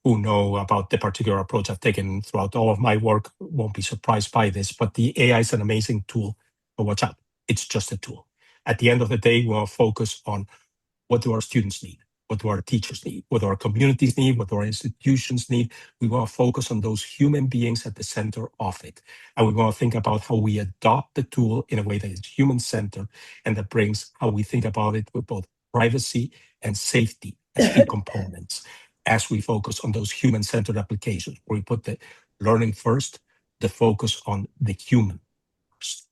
who know about the particular approach I've taken throughout all of my work won't be surprised by this, but the AI is an amazing tool, but watch out, it's just a tool. At the end of the day, we want to focus on what do our students need? What do our teachers need? What do our communities need? What do our institutions need? We want to focus on those human beings at the center of it. And we want to think about how we adopt the tool in a way that is human-centered and that brings how we think about it with both privacy and safety as key components as we focus on those human-centered applications, where we put the learning first, the focus on the human first.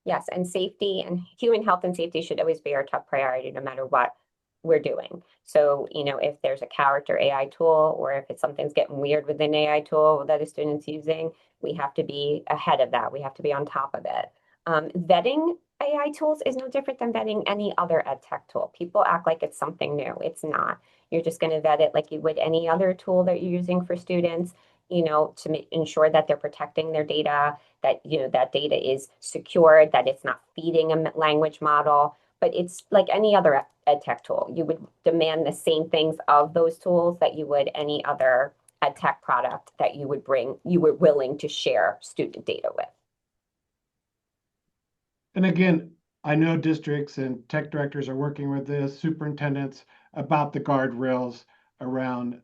Yes, and safety and human health and safety should always be our top priority, no matter what we're doing. So, if there's a character AI tool, or if it's something's getting weird with an AI tool that a student's using, we have to be ahead of that. We have to be on top of it. Vetting AI tools is no different than vetting any other ed tech tool. People act like it's something new. It's not. You're just going to vet it like you would any other tool that you're using for students, to ensure that they're protecting their data, that, that data is secured, that it's not feeding a language model. But it's like any other ed tech tool. You would demand the same things of those tools that you would any other ed tech product that you were willing to share student data with. And again, I know districts and tech directors are working with this, superintendents, about the guardrails around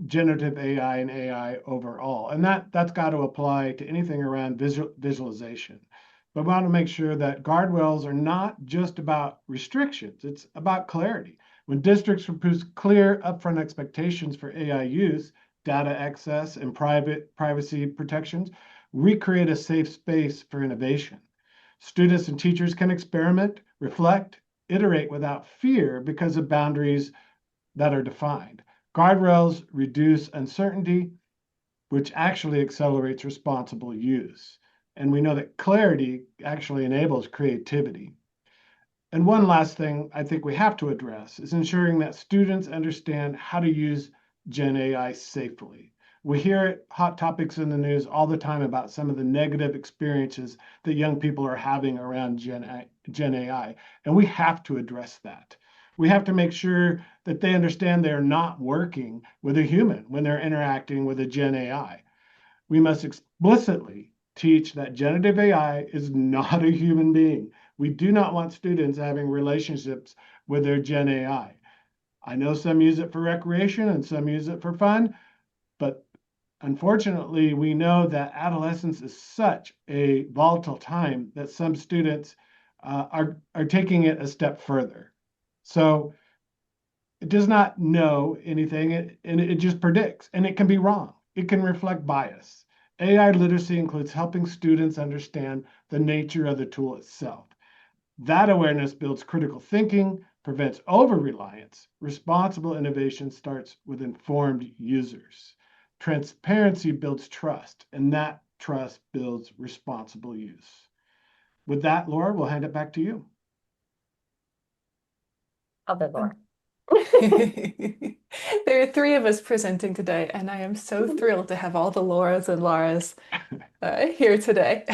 generative AI and AI overall. And that's got to apply to anything around visualization. But we want to make sure that guardrails are not just about restrictions, it's about clarity. When districts propose clear upfront expectations for AI use, data access, and privacy protections, we create a safe space for innovation. Students and teachers can experiment, reflect, iterate without fear because of boundaries that are defined. Guardrails reduce uncertainty, which actually accelerates responsible use. And we know that clarity actually enables creativity. And one last thing I think we have to address is ensuring that students understand how to use Gen AI safely. We hear hot topics in the news all the time about some of the negative experiences that young people are having around Gen AI, and we have to address that. We have to make sure that they understand they're not working with a human when they're interacting with a Gen AI. We must explicitly teach that generative AI is not a human being. We do not want students having relationships with their Gen AI. I know some use it for recreation and some use it for fun, but unfortunately, we know that adolescence is such a volatile time that some students are taking it a step further. So it does not know anything, and it just predicts, and it can be wrong. It can reflect bias. AI literacy includes helping students understand the nature of the tool itself. That awareness builds critical thinking, prevents over-reliance. Responsible innovation starts with informed users. Transparency builds trust, and that trust builds responsible use. With that, Laura, we'll hand it back to you. Other Laura. There are three of us presenting today, and I am so thrilled to have all the Lauras and Laras here today.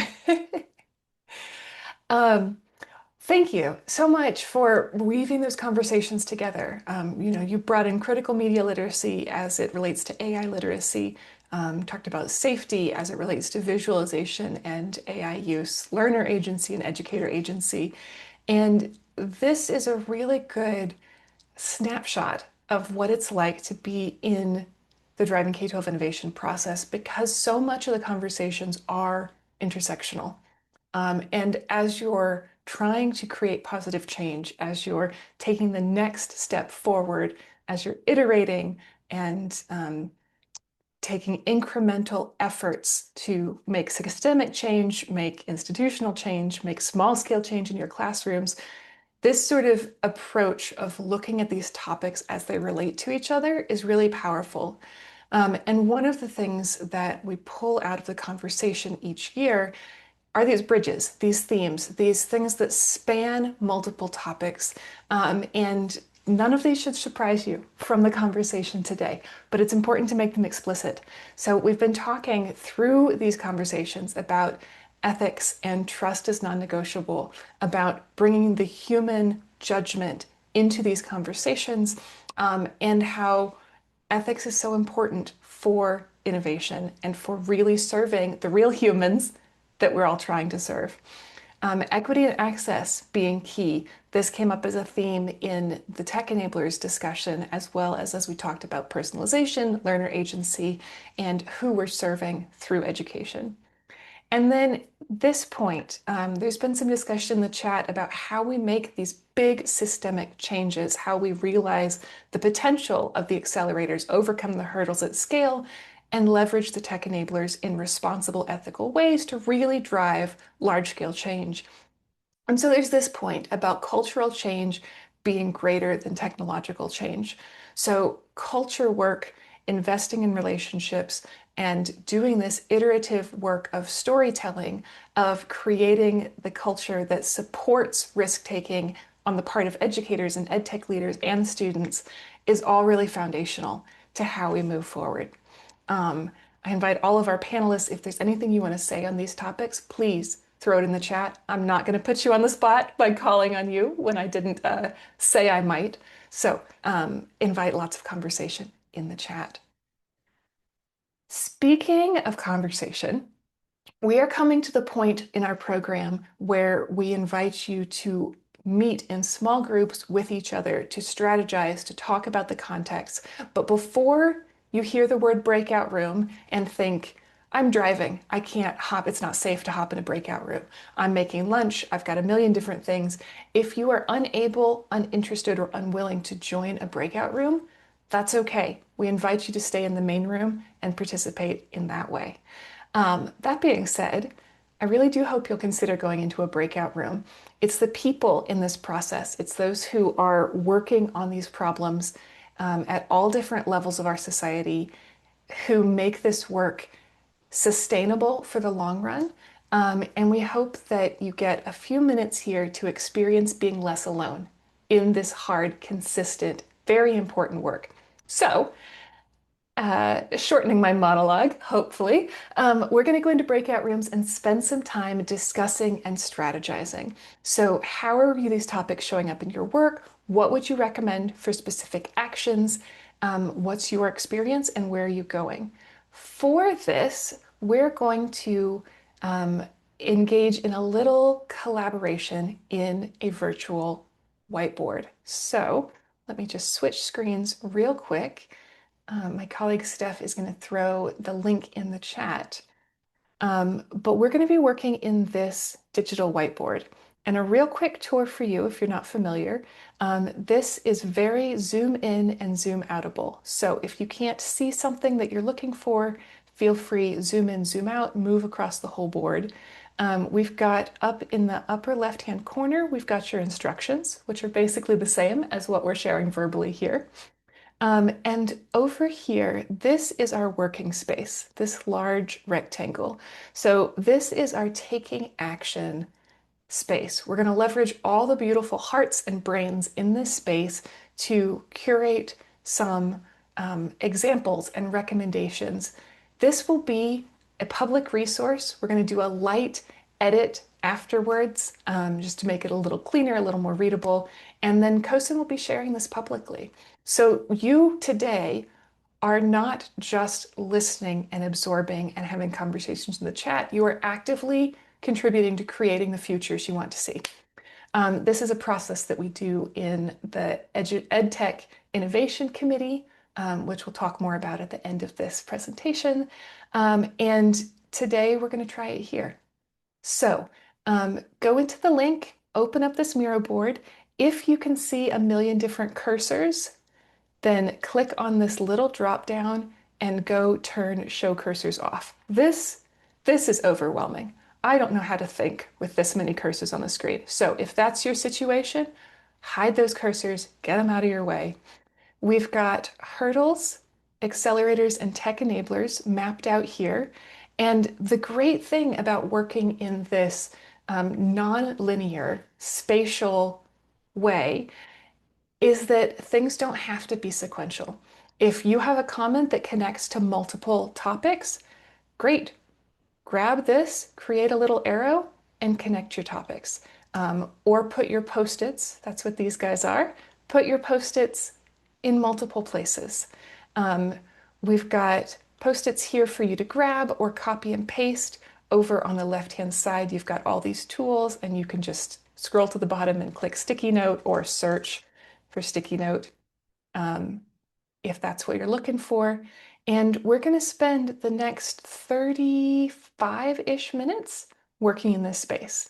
Thank you so much for weaving those conversations together. You brought in critical media literacy as it relates to AI literacy, talked about safety as it relates to visualization and AI use, learner agency and educator agency. And this is a really good snapshot of what it's like to be in the Driving K-12 innovation process because so much of the conversations are intersectional. And as you're trying to create positive change, as you're taking the next step forward, as you're iterating and taking incremental efforts to make systemic change, make institutional change, make small scale change in your classrooms, this sort of approach of looking at these topics as they relate to each other is really powerful. And one of the things that we pull out of the conversation each year are these bridges, these themes, these things that span multiple topics. And none of these should surprise you from the conversation today, but it's important to make them explicit. So we've been talking through these conversations about ethics and trust is non-negotiable, about bringing the human judgment into these conversations, and how ethics is so important for innovation and for really serving the real humans that we're all trying to serve. Equity and access being key. This came up as a theme in the tech enablers discussion, as well as we talked about personalization, learner agency, and who we're serving through education. And then this point, there's been some discussion in the chat about how we make these big systemic changes, how we realize the potential of the accelerators, overcome the hurdles at scale, and leverage the tech enablers in responsible, ethical ways to really drive large-scale change. And so there's this point about cultural change being greater than technological change. So culture work, investing in relationships, and doing this iterative work of storytelling, of creating the culture that supports risk-taking on the part of educators and ed tech leaders and students is all really foundational to how we move forward. I invite all of our panelists, if there's anything you want to say on these topics, please throw it in the chat. I'm not going to put you on the spot by calling on you when I didn't say I might. So invite lots of conversation in the chat. Speaking of conversation, we are coming to the point in our program where we invite you to meet in small groups with each other to strategize, to talk about the context. But before you hear the word breakout room and think, I'm driving, I can't hop, it's not safe to hop in a breakout room. I'm making lunch, I've got a million different things. If you are unable, uninterested, or unwilling to join a breakout room, That's okay. We invite you to stay in the main room and participate in that way. That being said, I really do hope you'll consider going into a breakout room. It's the people in this process, it's those who are working on these problems at all different levels of our society who make this work sustainable for the long run. And we hope that you get a few minutes here to experience being less alone in this hard, consistent, very important work. So, shortening my monologue, hopefully, we're going to go into breakout rooms and spend some time discussing and strategizing. So, how are these topics showing up in your work? What would you recommend for specific actions? What's your experience and where are you going? For this, we're going to engage in a little collaboration in a virtual whiteboard. So, let me just switch screens real quick. My colleague Steph is going to throw the link in the chat. But we're going to be working in this digital whiteboard. And a real quick tour for you if you're not familiar. This is very zoom in and zoom outable. So if you can't see something that you're looking for, feel free, zoom in, zoom out, move across the whole board. We've got up in the upper left-hand corner, we've got your instructions, which are basically the same as what we're sharing verbally here. And over here, this is our working space, this large rectangle. So this is our taking action space. We're going to leverage all the beautiful hearts and brains in this space to curate some examples and recommendations. This will be a public resource. We're going to do a light edit afterwards just to make it a little cleaner, a little more readable. And then CoSN will be sharing this publicly. So you today are not just listening and absorbing and having conversations in the chat. You are actively contributing to creating the futures you want to see. This is a process that we do in the EdTech Innovation Committee, which we'll talk more about at the end of this presentation. And today we're going to try it here. So go into the link, open up this Miro board. If you can see a million different cursors, then click on this little drop down and go turn show cursors off. This is overwhelming. I don't know how to think with this many cursors on the screen. So if that's your situation, hide those cursors, get them out of your way. We've got hurdles, accelerators, and tech enablers mapped out here. And the great thing about working in this non-linear spatial way is that things don't have to be sequential. If you have a comment that connects to multiple topics, great. Grab this, create a little arrow, and connect your topics. Or put your post-its, that's what these guys are, put your post-its in multiple places. We've got post-its here for you to grab or copy and paste. Over on the left-hand side, you've got all these tools, and you can just scroll to the bottom and click sticky note or search for sticky note if that's what you're looking for. And we're going to spend the next 35-ish minutes working in this space.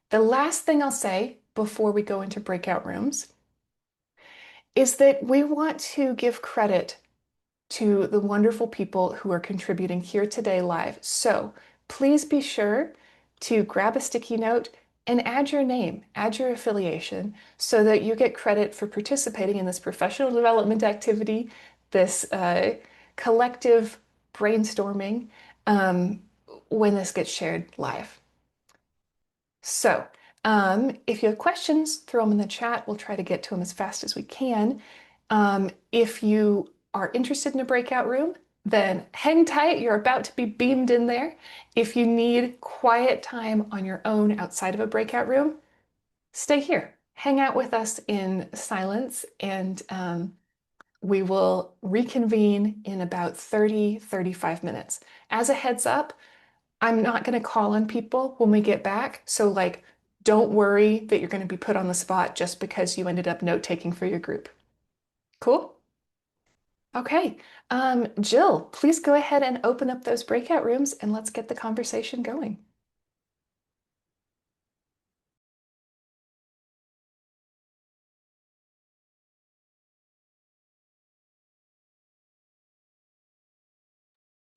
The last thing I'll say before we go into breakout rooms is that we want to give credit to the wonderful people who are contributing here today live. So please be sure to grab a sticky note and add your name, add your affiliation, so that you get credit for participating in this professional development activity, this collective brainstorming when this gets shared live. So if you have questions, throw them in the chat. We'll try to get to them as fast as we can. If you are interested in a breakout room, then hang tight. You're about to be beamed in there. If you need quiet time on your own outside of a breakout room, stay here. Hang out with us in silence, and we will reconvene in about 35 minutes. As a heads up, I'm not going to call on people when we get back. So, like, don't worry that you're going to be put on the spot just because you ended up note taking for your group. Cool? Okay. Jill, please go ahead and open up those breakout rooms and let's get the conversation going.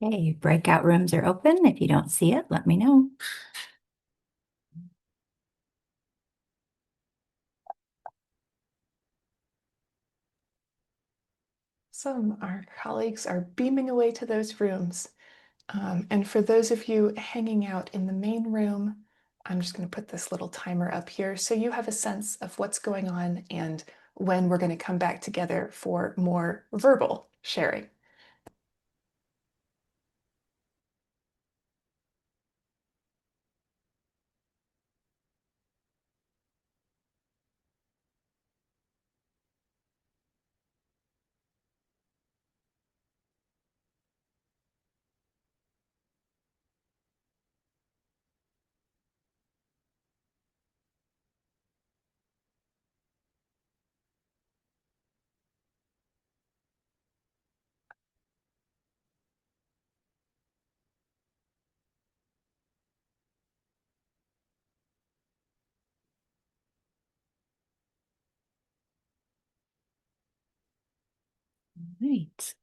Okay, breakout rooms are open. If you don't see it, let me know. Our colleagues are beaming away to those rooms. And for those of you hanging out in the main room, I'm just going to put this little timer up here so you have a sense of what's going on and when we're going to come back together for more verbal sharing. Right.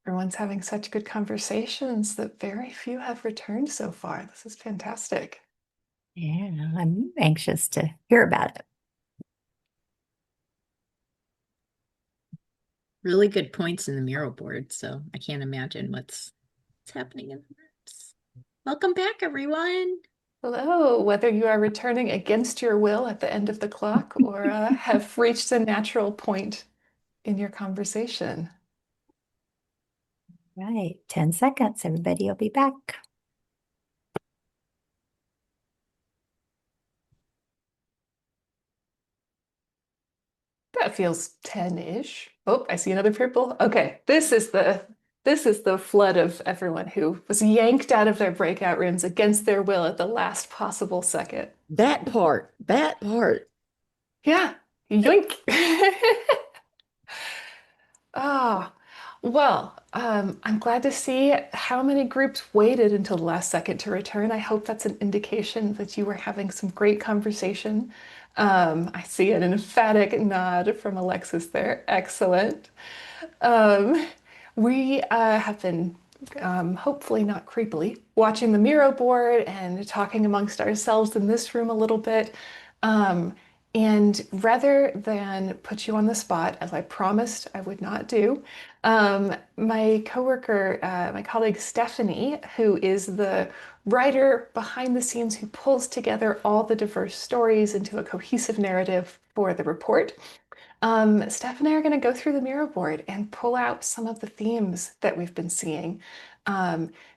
Everyone's having such good conversations that very few have returned so far. This is fantastic. Yeah, I'm anxious to hear about it. Really good points in the mural board, so I can't imagine what's happening in the rooms. Welcome back, everyone. Hello, whether you are returning against your will at the end of the clock or have reached a natural point in your conversation. Right, 10 seconds. Everybody will be back. That feels 10-ish. Oh, I see another purple. Okay, this is the flood of everyone who was yanked out of their breakout rooms against their will at the last possible second. That part. Yeah, yoink. Ah, well, I'm glad to see how many groups waited until the last second to return. I hope that's an indication that you were having some great conversation. I see an emphatic nod from Alexis there. Excellent. Um, we have been, hopefully not creepily, watching the Miro board and talking amongst ourselves in this room a little bit. Um, and rather than put you on the spot, as I promised I would not do, my coworker, my colleague Stephanie, who is the writer behind the scenes who pulls together all the diverse stories into a cohesive narrative for the report, Steph and I are going to go through the Miro board and pull out some of the themes that we've been seeing.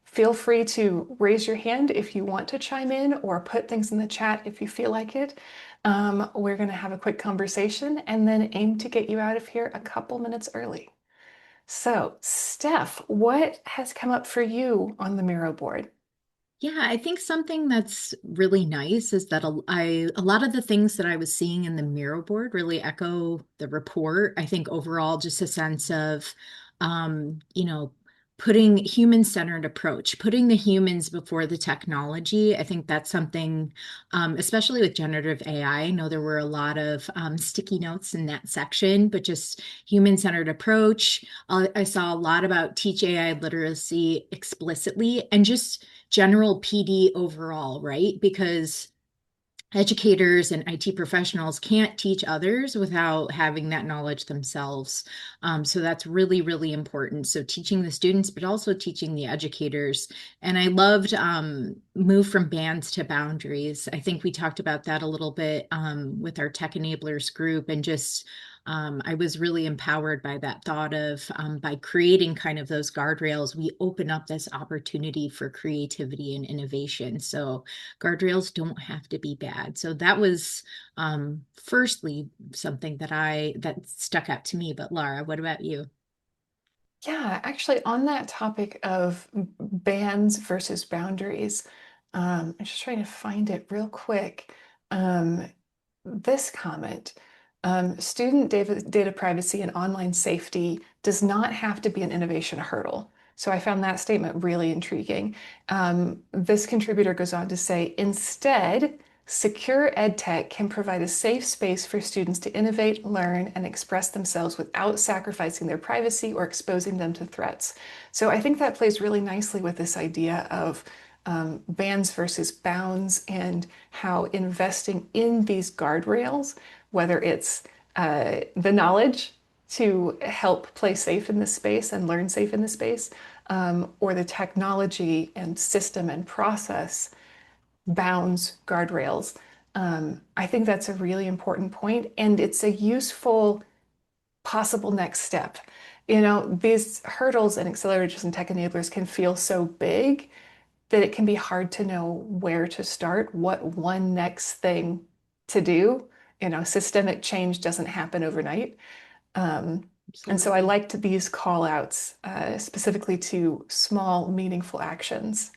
Feel free to raise your hand if you want to chime in or put things in the chat if you feel like it. We're going to have a quick conversation and then aim to get you out of here a couple minutes early. So, Steph, what has come up for you on the Miro board? Yeah, I think something that's really nice is that a lot of the things that I was seeing in the Miro board really echo the report. I think overall, just a sense of, you know, putting human-centered approach, putting the humans before the technology. I think that's something, especially with generative AI. I know there were a lot of sticky notes in that section, but just human-centered approach. I saw a lot about teach AI literacy explicitly and just general PD overall, right? Because educators and IT professionals can't teach others without having that knowledge themselves. So that's really, really important. So teaching the students, but also teaching the educators. And I loved move from bands to boundaries. I think we talked about that a little bit with our tech enablers group, and just I was really empowered by that thought of by creating kind of those guardrails, we open up this opportunity for creativity and innovation. So guardrails don't have to be bad. So that was firstly something that stuck out to me. But Laura, what about you? Yeah, actually, on that topic of bans versus boundaries, I'm just trying to find it real quick. Um, this comment, student data privacy and online safety does not have to be an innovation hurdle. So I found that statement really intriguing. This contributor goes on to say, instead, secure EdTech can provide a safe space for students to innovate, learn, and express themselves without sacrificing their privacy or exposing them to threats. So I think that plays really nicely with this idea of bans versus bounds, and how investing in these guardrails, whether it's the knowledge to help play safe in this space and learn safe in this space, or the technology and system and process, bounds, guardrails. I think that's a really important point, and it's a useful possible next step. You know, these hurdles and accelerators and tech enablers can feel so big that it can be hard to know where to start, what one next thing to do. You know, systemic change doesn't happen overnight. And so I Absolutely. liked these call outs specifically to small, meaningful actions.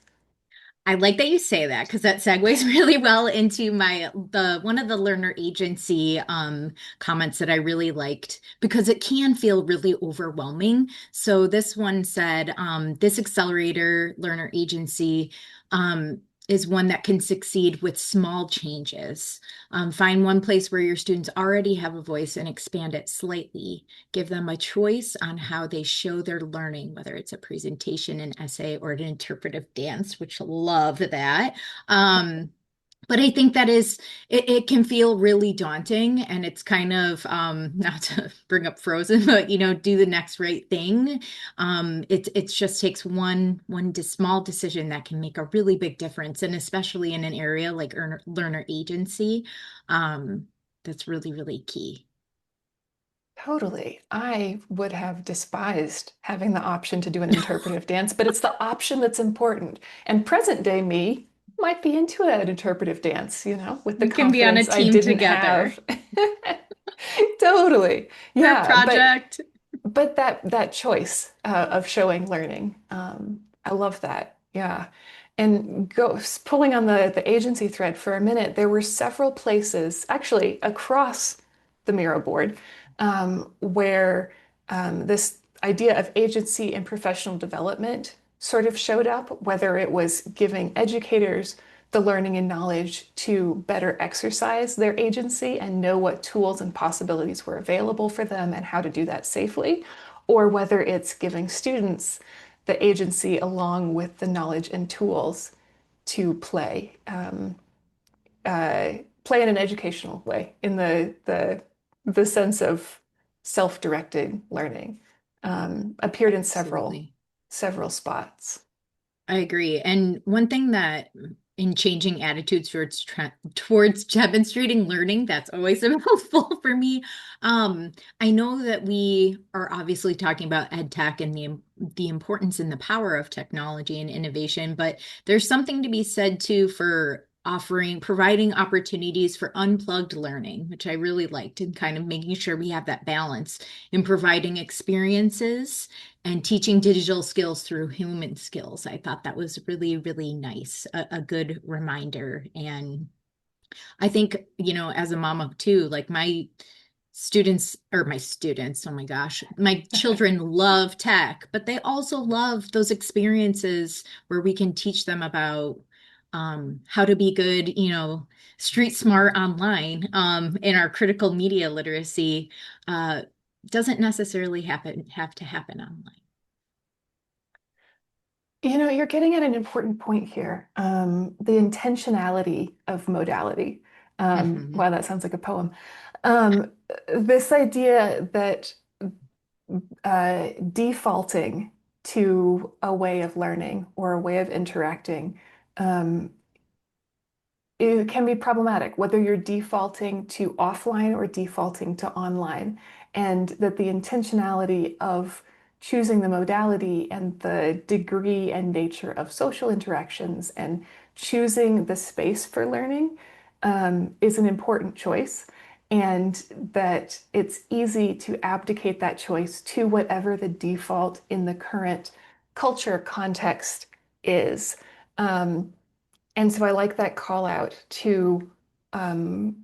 I like that you say that because that segues really well into the one of the learner agency comments that I really liked, because it can feel really overwhelming. So this one said, this accelerator learner agency is one that can succeed with small changes. Find one place where your students already have a voice and expand it slightly. Give them a choice on how they show their learning, whether it's a presentation, an essay, or an interpretive dance, which love that. But I think it can feel really daunting, and it's kind of not to bring up Frozen, but do the next right thing. It just takes one small decision that can make a really big difference, and especially in an area like learner agency, that's really, really key. Totally. I would have despised having the option to do an interpretive dance, but it's the option that's important. And present day me might be into an interpretive dance, you know, with the We can be on a confidence I team didn't together have. Totally. for a Yeah, project. but that choice of showing learning, I love that. Yeah. And pulling on the agency thread for a minute, there were several places, actually across the Miro board, where this idea of agency and professional development sort of showed up, whether it was giving educators the learning and knowledge to better exercise their agency and know what tools and possibilities were available for them and how to do that safely, or whether it's giving students the agency along with the knowledge and tools to play in an educational way, in the sense of self-directed learning. Appeared in Absolutely. several spots. I agree. And one thing that in changing attitudes towards demonstrating learning, that's always a mouthful for me. I know that we are obviously talking about ed tech and the importance and the power of technology and innovation, but there's something to be said too for providing opportunities for unplugged learning, which I really liked, and kind of making sure we have that balance in providing experiences and teaching digital skills through human skills. I thought that was really, really nice, a good reminder. And I think, as a mom of two, like my students, oh my gosh, my children love tech, but they also love those experiences where we can teach them about how to be good, street smart online, in our critical media literacy. Doesn't necessarily have to happen online. You know, you're getting at an important point here. The intentionality of modality. Wow, that sounds like a poem. Um, this idea that defaulting to a way of learning or a way of interacting um, it can be problematic, whether you're defaulting to offline or defaulting to online, and that the intentionality of choosing the modality and the degree and nature of social interactions and choosing the space for learning is an important choice, and that it's easy to abdicate that choice to whatever the default in the current culture context is. Um, and so I like that call out to um,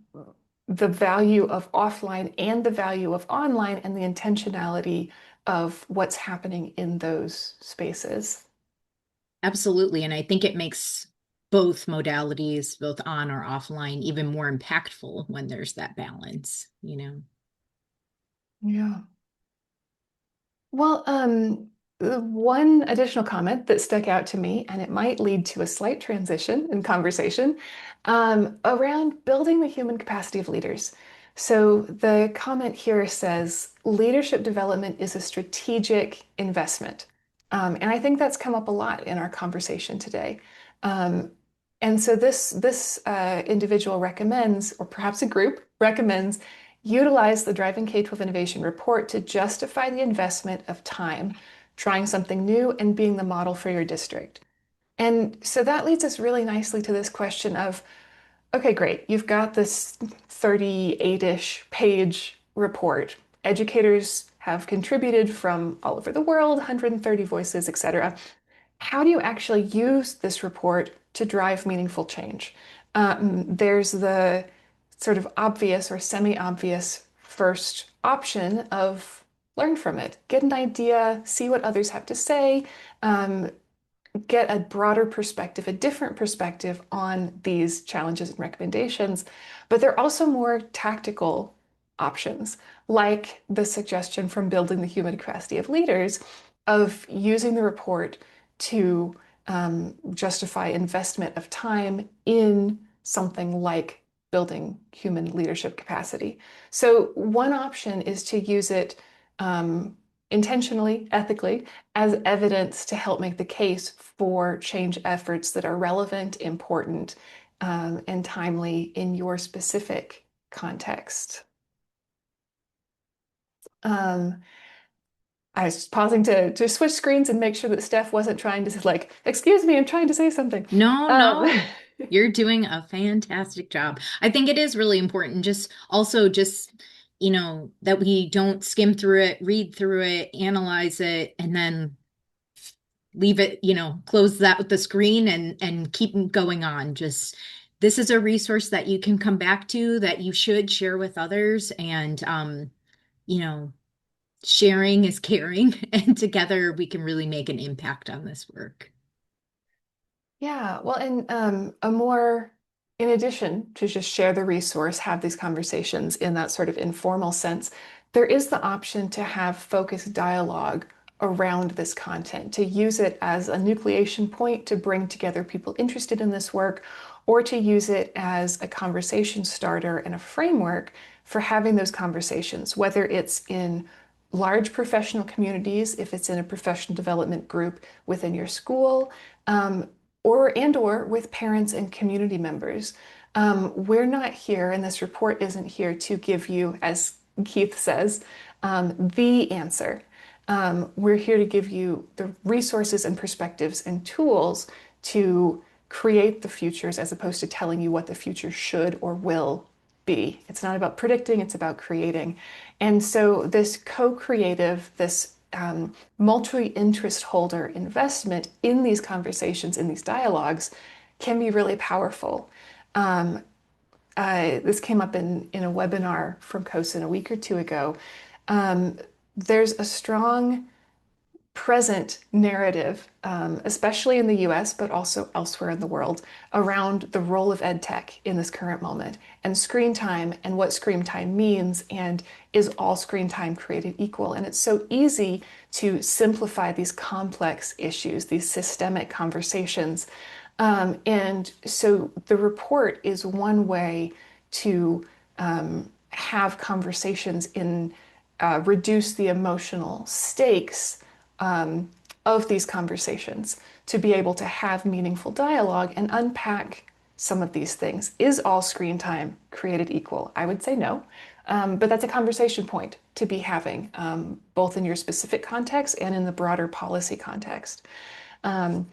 the value of offline and the value of online and the intentionality of what's happening in those spaces. Absolutely. And I think it makes both modalities, both on or offline, even more impactful when there's that balance, you know? Yeah. Well, one additional comment that stuck out to me, and it might lead to a slight transition in conversation, around building the human capacity of leaders. So the comment here says leadership development is a strategic investment. And I think that's come up a lot in our conversation today. Um, and so this individual recommends, or perhaps a group recommends, utilize the Driving K-12 Innovation Report to justify the investment of time, trying something new and being the model for your district. And so that leads us really nicely to this question of, okay, great, you've got this 38-ish page report. Educators have contributed from all over the world, 130 voices, et cetera. How do you actually use this report to drive meaningful change? There's the sort of obvious or semi-obvious first option of learn from it, get an idea, see what others have to say, um, get a broader perspective, a different perspective on these challenges and recommendations. But there are also more tactical options, like the suggestion from Building the Human Capacity of Leaders of using the report to justify investment of time in something like building human leadership capacity. So one option is to use it intentionally, ethically, as evidence to help make the case for change efforts that are relevant, important, and timely in your specific context. Um, I was pausing to switch screens and make sure that Steph wasn't trying to like, excuse me, I'm trying to say something. No, you're doing a fantastic job. I think it is really important, you know, that we don't skim through it, read through it, analyze it, and then leave it, you know, close that with the screen and keep going on. Just this is a resource that you can come back to, that you should share with others, and you know, sharing is caring, and together we can really make an impact on this work. Yeah, well, and in addition to just share the resource, have these conversations in that sort of informal sense, there is the option to have focused dialogue around this content, to use it as a nucleation point to bring together people interested in this work, or to use it as a conversation starter and a framework for having those conversations, whether it's in large professional communities, if it's in a professional development group within your school, um, or with parents and community members. We're not here, and this report isn't here to give you, as Keith says, the answer. We're here to give you the resources and perspectives and tools to create the futures as opposed to telling you what the future should or will be. It's not about predicting, it's about creating. And so this co-creative, this multi-interest holder investment in these conversations, in these dialogues, can be really powerful. Um, this came up in a webinar from CoSN a week or two ago. There's a strong present narrative, especially in the US, but also elsewhere in the world, around the role of ed tech in this current moment and screen time and what screen time means and is all screen time created equal? And it's so easy to simplify these complex issues, these systemic conversations. And so the report is one way to have conversations in reduce the emotional stakes of these conversations, to be able to have meaningful dialogue and unpack some of these things. Is all screen time created equal? I would say no. But that's a conversation point to be having, both in your specific context and in the broader policy context. And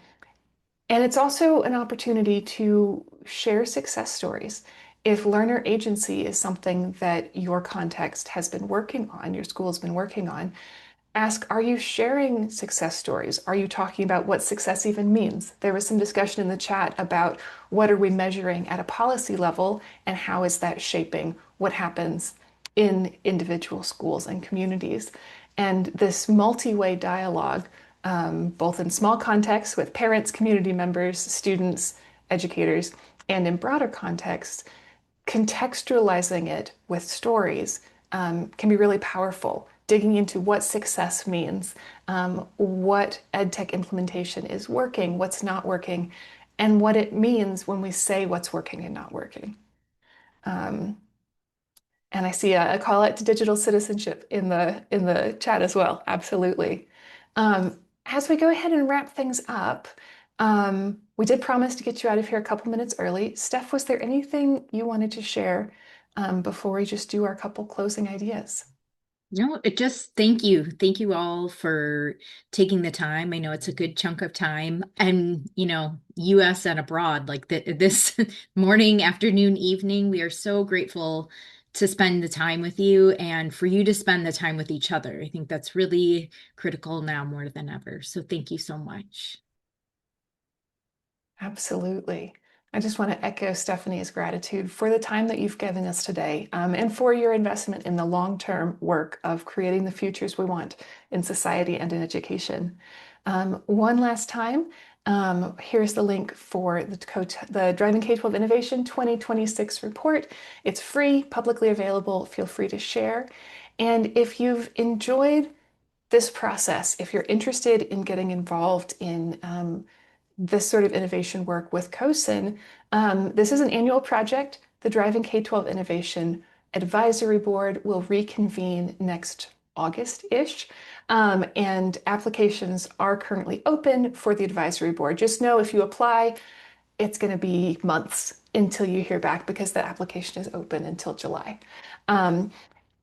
it's also an opportunity to share success stories. If learner agency is something that your context has been working on, your school has been working on, ask, are you sharing success stories? Are you talking about what success even means? There was some discussion in the chat about what are we measuring at a policy level and how is that shaping what happens in individual schools and communities. And this multi-way dialogue, both in small contexts with parents, community members, students, educators, and in broader contexts, contextualizing it with stories can be really powerful. Digging into what success means, what EdTech implementation is working, what's not working, and what it means when we say what's working and not working. And I see a call out to digital citizenship in the chat as well. Absolutely. As we go ahead and wrap things up, we did promise to get you out of here a couple minutes early. Steph, was there anything you wanted to share before we just do our couple closing ideas? No, it just thank you. Thank you all for taking the time. I know it's a good chunk of time. And, US and abroad, like this morning, afternoon, evening, we are so grateful to spend the time with you and for you to spend the time with each other. I think that's really critical now more than ever. So thank you so much. Absolutely. I just want to echo Stephanie's gratitude for the time that you've given us today, and for your investment in the long-term work of creating the futures we want in society and in education. One last time, here's the link for the Driving K-12 Innovation 2026 report. It's free, publicly available. Feel free to share. And if you've enjoyed this process, if you're interested in getting involved in this sort of innovation work with CoSN. This is an annual project. The Driving K-12 Innovation Advisory Board will reconvene next August-ish, and applications are currently open for the advisory board. Just know if you apply, it's going to be months until you hear back because the application is open until July.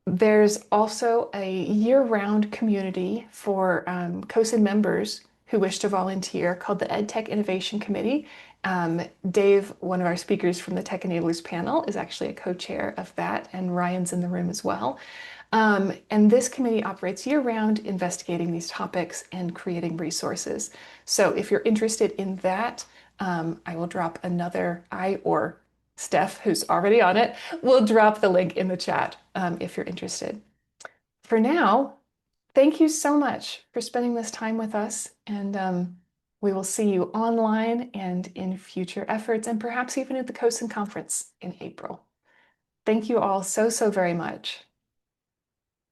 There's also a year-round community for CoSN members who wish to volunteer called the EdTech Innovation Committee. Dave, one of our speakers from the Tech Enablers panel, is actually a co-chair of that, and Ryan's in the room as well. And this committee operates year-round, investigating these topics and creating resources. So if you're interested in that, I will drop or Steph, who's already on it, will drop the link in the chat if you're interested. For now, thank you so much for spending this time with us, and we will see you online and in future efforts, and perhaps even at the CoSN conference in April. Thank you all so, so very much.